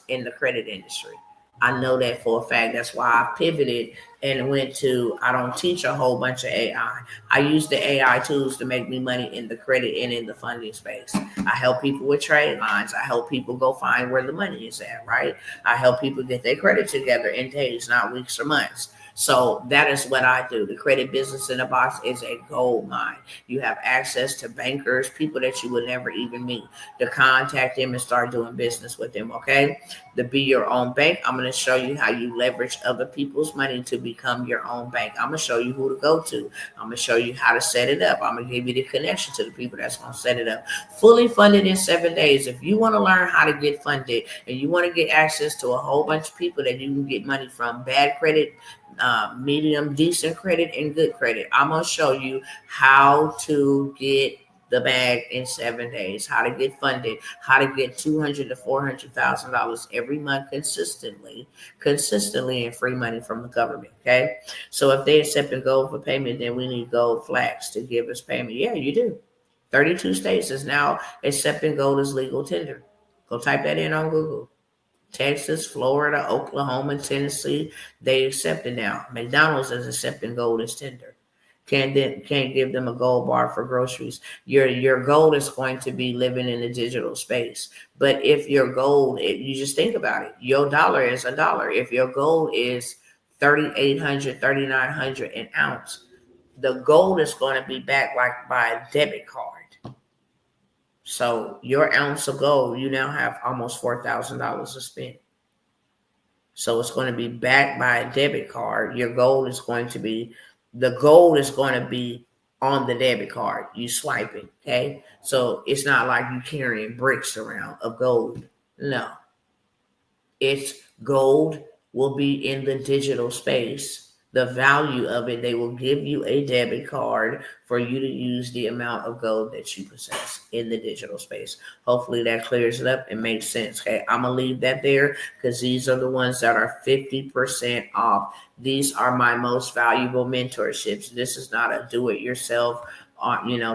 in the credit industry. I know that for a fact. That's why I pivoted and went to, I don't teach a whole bunch of AI. I use the AI tools to make me money in the credit and in the funding space. I help people with trade lines. I help people go find where the money is at, right? I help people get their credit together in days, not weeks or months. So that is what I do. The Credit Business in a Box is a gold mine. You have access to bankers, people that you would never even meet, to contact them and start doing business with them, okay? To be your own bank, I'm going to show you how you leverage other people's money to become your own bank. I'm going to show you who to go to. I'm going to show you how to set it up. I'm going to give you the connection to the people that's going to set it up. Fully funded in 7 days. If you want to learn how to get funded and you want to get access to a whole bunch of people that you can get money from, bad credit, medium, decent credit, and good credit, I'm going to show you how to get the bag in 7 days, how to get funded, how to get $200,000 to $400,000 every month consistently in free money from the government. Okay. So if they accept and gold for payment, then we need gold flags to give us payment. Yeah, you do. 32 states is now accepting gold as legal tender. Go type that in on Google. Texas, Florida, Oklahoma, Tennessee, they accept it now. McDonald's is accepting gold as tender. Can't give them a gold bar for groceries. Your gold is going to be living in the digital space. But if your gold, you just think about it, your dollar is a dollar. If your gold is 3,800, 3,900 an ounce, the gold is going to be backed like by a debit card. So your ounce of gold, you now have almost $4,000 to spend. So it's going to be backed by a debit card. Your gold is going to be, the gold is going to be on the debit card. You swipe it, okay? So it's not like you carrying bricks around of gold. No. It's gold will be in the digital space. The value of it, they will give you a debit card for you to use the amount of gold that you possess in the digital space. Hopefully that clears it up and makes sense. Okay, I'm going to leave that there because these are the ones that are 50% off. These are my most valuable mentorships. This is not a do-it-yourself.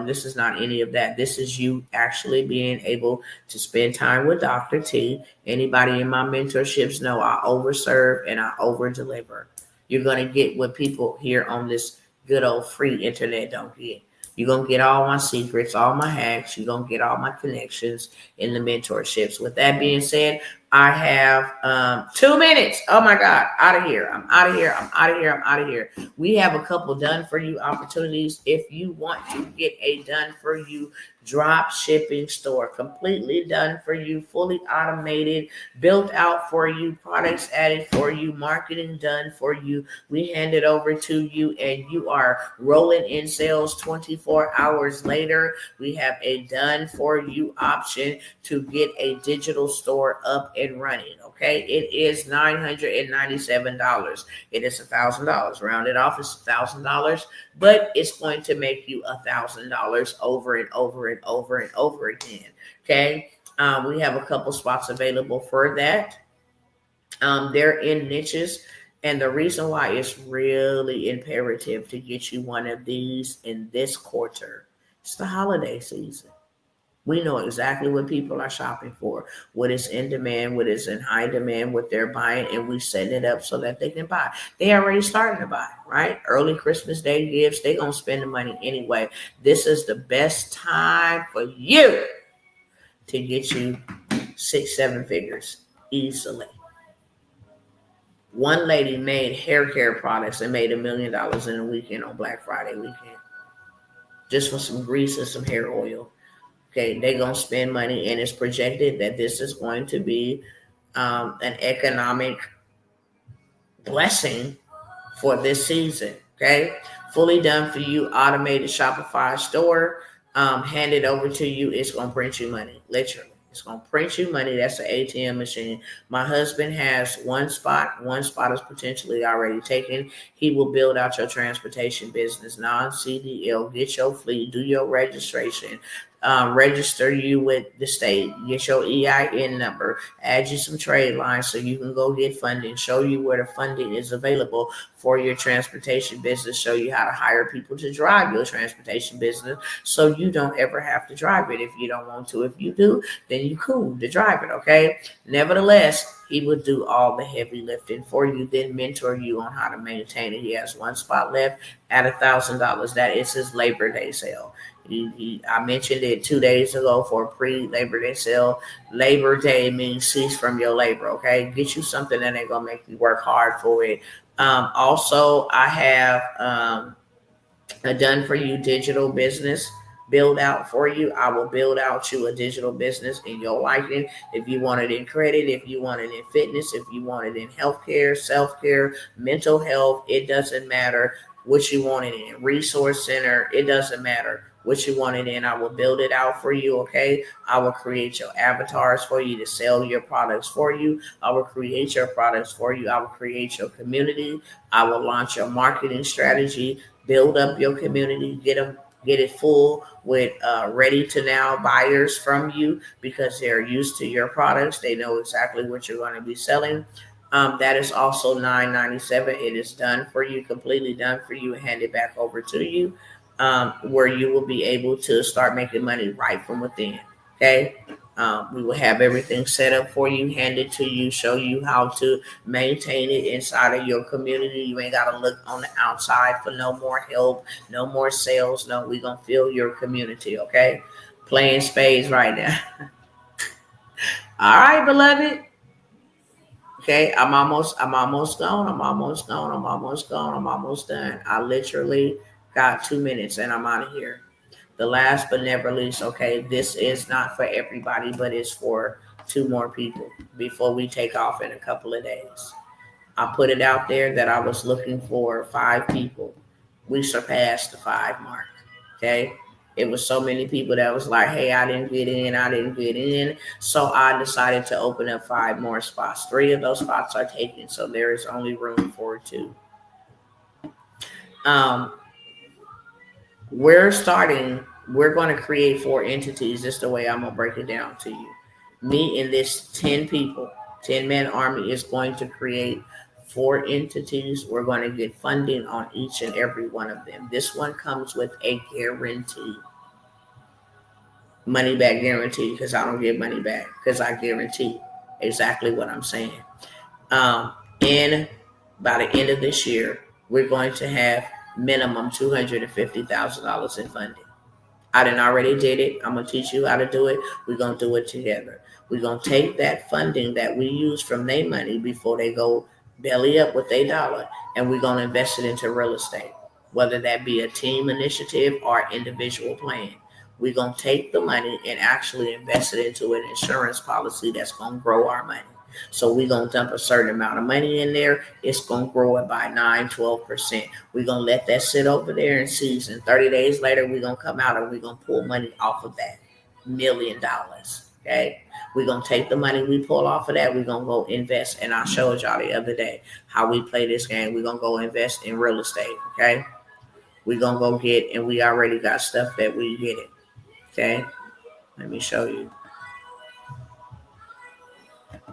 This is not any of that. This is you actually being able to spend time with Dr. T. Anybody in my mentorships know I overserve and I over-deliver. You're going to get what people here on this good old free internet don't get. You're going to get all my secrets, all my hacks. You're going to get all my connections in the mentorships. With that being said, I have 2 minutes. Oh my God, out of here. I'm out of here. I'm out of here. I'm out of here. We have a couple done for you opportunities. If you want to get a done for you drop shipping store, completely done for you, fully automated, built out for you, products added for you, marketing done for you. We hand it over to you and you are rolling in sales 24 hours later. We have a done for you option to get a digital store up and running. Okay, it is $997. It is $1,000. Rounded off, it's $1,000, but it's going to make you $1,000 over and over and over and over again. Okay, we have a couple spots available for that. They're in niches, and the reason why it's really imperative to get you one of these in this quarter, it's the holiday season. We know exactly what people are shopping for, what is in demand, what is in high demand, what they're buying, and we set it up so that they can buy. They already starting to buy, right? Early Christmas Day gifts, they're going to spend the money anyway. This is the best time for you to get you 6-7 figures easily. One lady made hair care products and made $1 million in a weekend on Black Friday weekend, just for some grease and some hair oil. Okay, they're going to spend money, and it's projected that this is going to be an economic blessing for this season. Okay, fully done for you, automated Shopify store, handed over to you. It's going to print you money, literally. It's going to print you money. That's an ATM machine. My husband has one spot. One spot is potentially already taken. He will build out your transportation business, non-CDL, get your fleet, do your registration, register you with the state, get your EIN number, add you some trade lines so you can go get funding, show you where the funding is available for your transportation business, show you how to hire people to drive your transportation business so you don't ever have to drive it if you don't want to. If you do, then you cool to drive it, okay? Nevertheless, he would do all the heavy lifting for you, then mentor you on how to maintain it. He has one spot left at $1,000. That is his Labor Day sale. I mentioned it 2 days ago for a pre-Labor Day sale. Labor Day means cease from your labor, okay? Get you something that ain't going to make you work hard for it. Also, I have a done for you digital business build out for you. I will build out you a digital business in your liking. If you want it in credit, if you want it in fitness, if you want it in healthcare, self-care, mental health, it doesn't matter what you want it in. Resource center, it doesn't matter what you want it in. I will build it out for you, okay? I will create your avatars for you to sell your products for you. I will create your products for you. I will create your community. I will launch your marketing strategy, build up your community, get it full with ready to now buyers from you because they're used to your products. They know exactly what you're going to be selling. That is also $9.97. It is done for you, completely done for you, and handed back over to you, where you will be able to start making money right from within. Okay. We will have everything set up for you, handed to you, show you how to maintain it inside of your community. You ain't got to look on the outside for no more help, no more sales. No, we're going to fill your community, okay? Playing spades right now. All right, beloved. Okay, I'm almost gone. I'm almost done. I literally got 2 minutes and I'm out of here. The last but never least, okay, this is not for everybody, but it's for 2 more people before we take off in a couple of days. I put it out there that I was looking for 5 people. We surpassed the 5 mark, okay? It was so many people that was like, hey, I didn't get in. So I decided to open up 5 more spots. 3 of those spots are taken, so there is only room for 2. We're going to create 4 entities. Just the way I'm going to break it down to you. Me and this 10 people, 10-man army is going to create 4 entities. We're going to get funding on each and every one of them. This one comes with a guarantee. Money back guarantee, because I don't give money back, because I guarantee exactly what I'm saying. And by the end of this year, we're going to have minimum $250,000 in funding. I already did it. I'm going to teach you how to do it. We're going to do it together. We're going to take that funding that we use from their money before they go belly up with their dollar, and we're going to invest it into real estate, whether that be a team initiative or individual plan. We're going to take the money and actually invest it into an insurance policy that's going to grow our money. So we're going to dump a certain amount of money in there. It's going to grow it by 9-12%. We're going to let that sit over there and season. 30 days later, we're going to come out and we're going to pull money off of that $1 million. Okay. We're going to take the money we pull off of that. We're going to go invest. And I showed y'all the other day how we play this game. We're going to go invest in real estate. Okay. We're going to go get, and we already got stuff that we get it. Okay. Let me show you.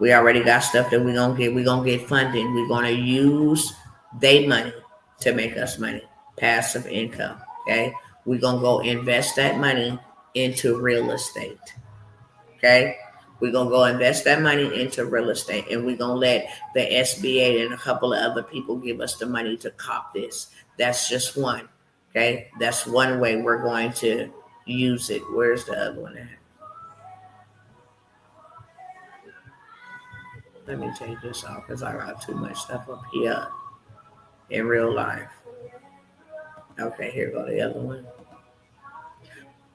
We already got stuff that we're going to get. We're going to get funding. We're going to use their money to make us money. Passive income. Okay. We're going to go invest that money into real estate. Okay. We're going to go invest that money into real estate. And we're going to let the SBA and a couple of other people give us the money to cop this. That's just one. Okay. That's one way we're going to use it. Where's the other one at? Let me take this off because I got too much stuff up here in real life. Okay, here go the other one.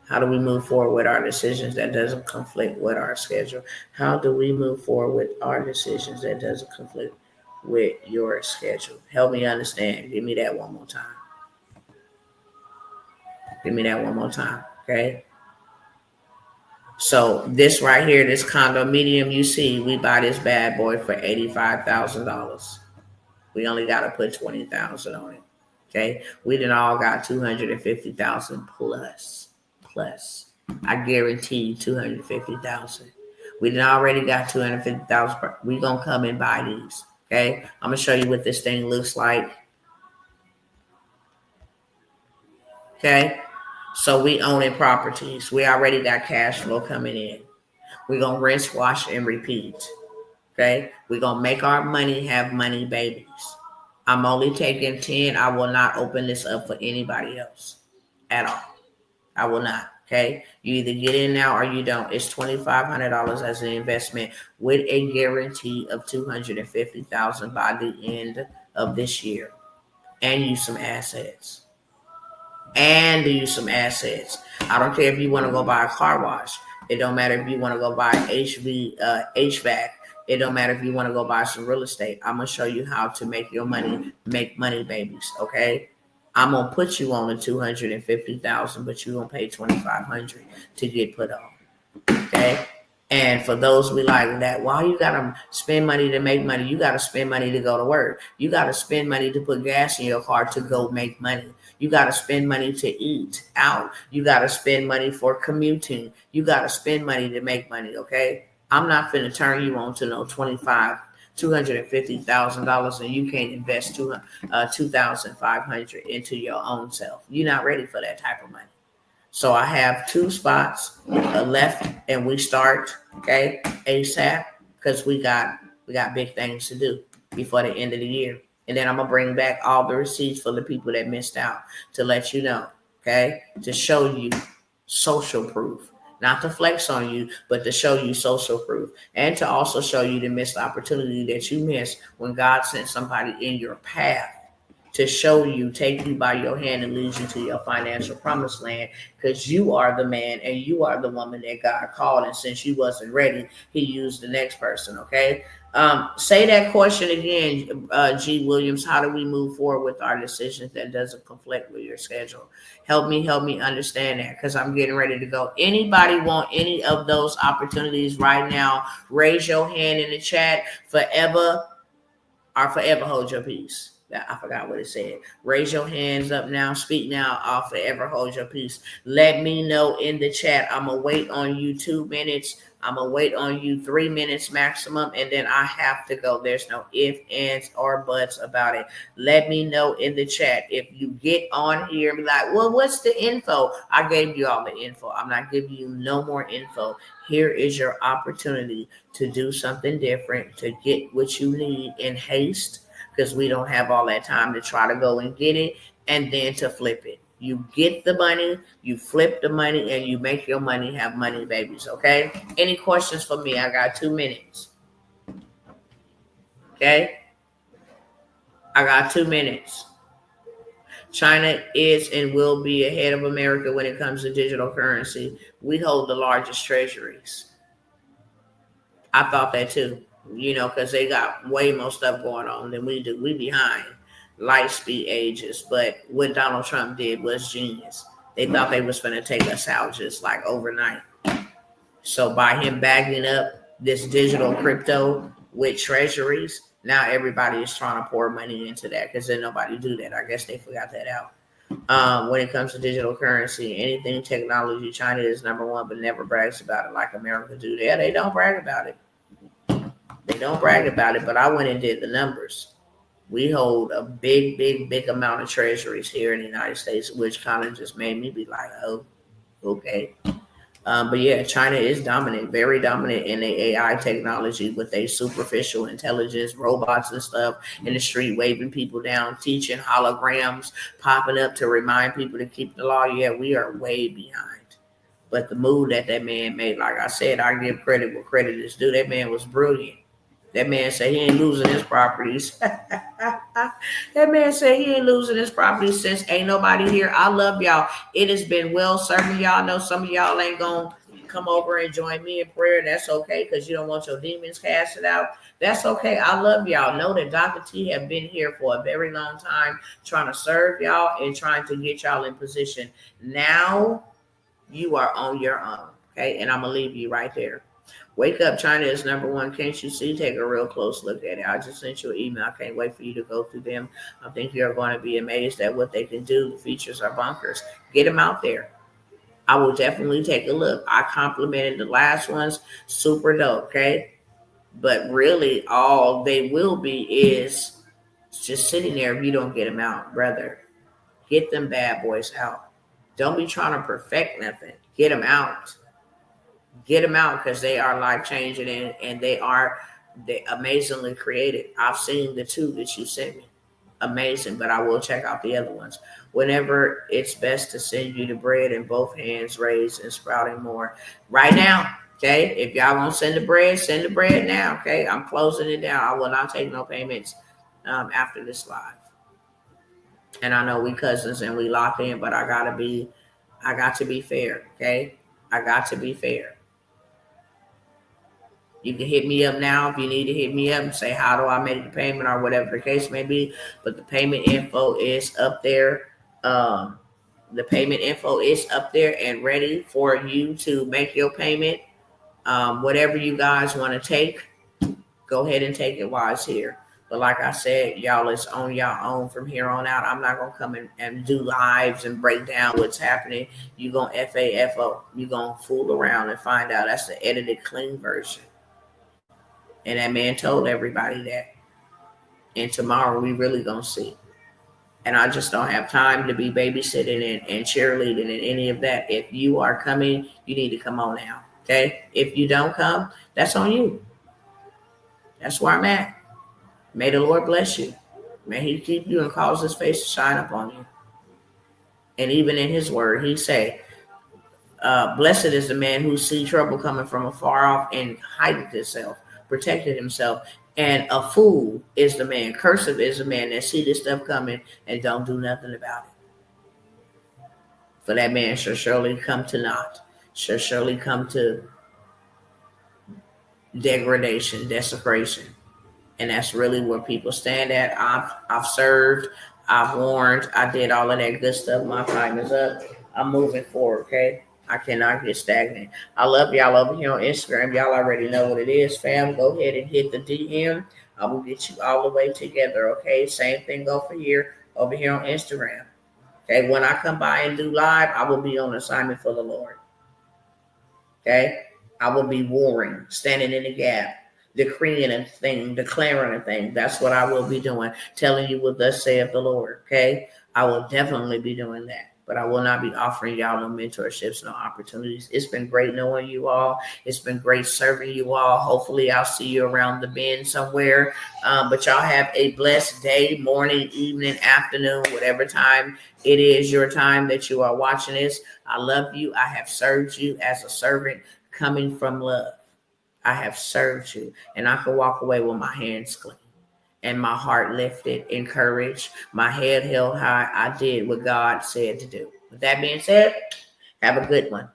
How do we move forward with our decisions that doesn't conflict with our schedule? How do we move forward with our decisions that doesn't conflict with your schedule? Help me understand. Give me that one more time. Give me that one more time, okay? So this right here, this condominium you see, we buy this bad boy for $85,000. We only got to put $20,000 on it. Okay, we done all got $250,000 plus. I guarantee $250,000. We done already got $250,000. We gonna come and buy these. Okay, I'm gonna show you what this thing looks like. Okay. So we owning properties. We already got cash flow coming in. We're going to rinse, wash, and repeat. Okay? We're going to make our money have money babies. I'm only taking 10. I will not open this up for anybody else at all. I will not. Okay? You either get in now or you don't. It's $2,500 as an investment with a guarantee of $250,000 by the end of this year and use some assets. And use some assets. I don't care if you want to go buy a car wash. It don't matter if you want to go buy HVAC. It don't matter if you want to go buy some real estate. I'm going to show you how to make your money, make money, babies, okay? I'm going to put you on the $250,000, but you're going to pay $2,500 to get put on, okay? And for those we like that, why you got to spend money to make money? You got to spend money to go to work. You got to spend money to put gas in your car to go make money. You got to spend money to eat out. You got to spend money for commuting. You got to spend money to make money, okay? I'm not finna turn you on to no $250,000 and you can't invest $2,500 into your own self. You're not ready for that type of money. So I have 2 spots left, and we start, okay, ASAP, because we got big things to do before the end of the year. And then I'm gonna bring back all the receipts for the people that missed out to let you know, okay, to show you social proof, not to flex on you, but to show you social proof, and to also show you the missed opportunity that you missed when God sent somebody in your path to show you, take you by your hand and lead you to your financial promised land, because you are the man and you are the woman that God called. And since you wasn't ready, he used the next person, okay? Say that question again, G. Williams. How do we move forward with our decisions that doesn't conflict with your schedule? Help me understand that, because I'm getting ready to go. Anybody want any of those opportunities right now? Raise your hand in the chat. Forever hold your peace. I forgot what it said. Raise your hands up now. Speak now. I'll forever hold your peace. Let me know in the chat. I'm going to wait on you 2 minutes. I'm going to wait on you 3 minutes maximum, and then I have to go. There's no ifs, ands, or buts about it. Let me know in the chat. If you get on here and be like, well, what's the info? I gave you all the info. I'm not giving you no more info. Here is your opportunity to do something different, to get what you need in haste, because we don't have all that time to try to go and get it, and then to flip it. You get the money, you flip the money, and you make your money have money, babies, okay? Any questions for me? I got 2 minutes. Okay? I got 2 minutes. China is and will be ahead of America when it comes to digital currency. We hold the largest treasuries. I thought that too, because they got way more stuff going on than we do. We behind light speed ages, but what Donald Trump did was genius. They thought they was going to take us out just like overnight. So by him bagging up this digital crypto with treasuries, now everybody is trying to pour money into that, because then nobody do that. I guess they forgot that out. When it comes to digital currency, anything technology, China is number one, but never brags about it like America do. Yeah, they don't brag about it. They don't brag about it, but I went and did the numbers. We hold a big amount of treasuries here in the United States, which kind of just made me be like, oh, okay. But yeah, China is dominant, very dominant in the AI technology with a superficial intelligence, robots and stuff in the street, waving people down, teaching, holograms popping up to remind people to keep the law. Yeah, we are way behind. But the move that man made, like I said, I give credit where credit is due. That man was brilliant. That man said he ain't losing his properties. That man said he ain't losing his properties since ain't nobody here. I love y'all. It has been well serving y'all. I know some of y'all ain't going to come over and join me in prayer. That's okay, because you don't want your demons casted out. That's okay. I love y'all. Know that Dr. T have been here for a very long time trying to serve y'all and trying to get y'all in position. Now you are on your own, okay? And I'm going to leave you right there. Wake up, China is number one. Can't you see? Take a real close look at it. I just sent you an email. I can't wait for you to go through them. I think you're going to be amazed at what they can do. The features are bonkers. Get them out there. I will definitely take a look. I complimented the last ones. Super dope, okay? But really, all they will be is just sitting there if you don't get them out, brother. Get them bad boys out. Don't be trying to perfect nothing. Get them out. Get them out, because they are life-changing and they amazingly created. I've seen the 2 that you sent me. Amazing, but I will check out the other ones. Whenever it's best to send you the bread in both hands, raised and sprouting more. Right now, okay? If y'all want to send the bread now, okay? I'm closing it down. I will not take no payments after this live. And I know we cousins and we locked in, but I got to be fair, okay? I got to be fair. You can hit me up now if you need to hit me up and say, how do I make the payment or whatever the case may be. But the payment info is up there. The payment info is up there and ready for you to make your payment. Whatever you guys want to take, go ahead and take it while it's here. But like I said, y'all, it's on y'all own from here on out. I'm not going to come in and do lives and break down what's happening. You're going to FAFO. You're going to fool around and find out. That's the edited clean version. And that man told everybody that. And tomorrow we really going to see. And I just don't have time to be babysitting and cheerleading and any of that. If you are coming, you need to come on now. Okay? If you don't come, that's on you. That's where I'm at. May the Lord bless you. May he keep you and cause his face to shine upon you. And even in his word, he say, blessed is the man who see trouble coming from afar off and hideth himself, protected himself. And a fool is the man, cursive is the man that see this stuff coming and don't do nothing about it. For that man shall surely come to naught, shall surely come to degradation, desecration. And that's really where people stand at. I've served, I've warned, I did all of that good stuff. My time is up. I'm moving forward, okay? I cannot get stagnant. I love y'all over here on Instagram. Y'all already know what it is, fam. Go ahead and hit the DM. I will get you all the way together, okay? Same thing go for here, over here on Instagram. Okay, when I come by and do live, I will be on assignment for the Lord. Okay? I will be warring, standing in the gap, decreeing a thing, declaring a thing. That's what I will be doing, telling you what thus saith the Lord, okay? I will definitely be doing that, but I will not be offering y'all no mentorships, no opportunities. It's been great knowing you all. It's been great serving you all. Hopefully I'll see you around the bend somewhere, but y'all have a blessed day, morning, evening, afternoon, whatever time it is your time that you are watching this. I love you. I have served you as a servant coming from love. I have served you, and I can walk away with my hands clean and my heart lifted, encouraged, my head held high. I did what God said to do. With that being said, have a good one.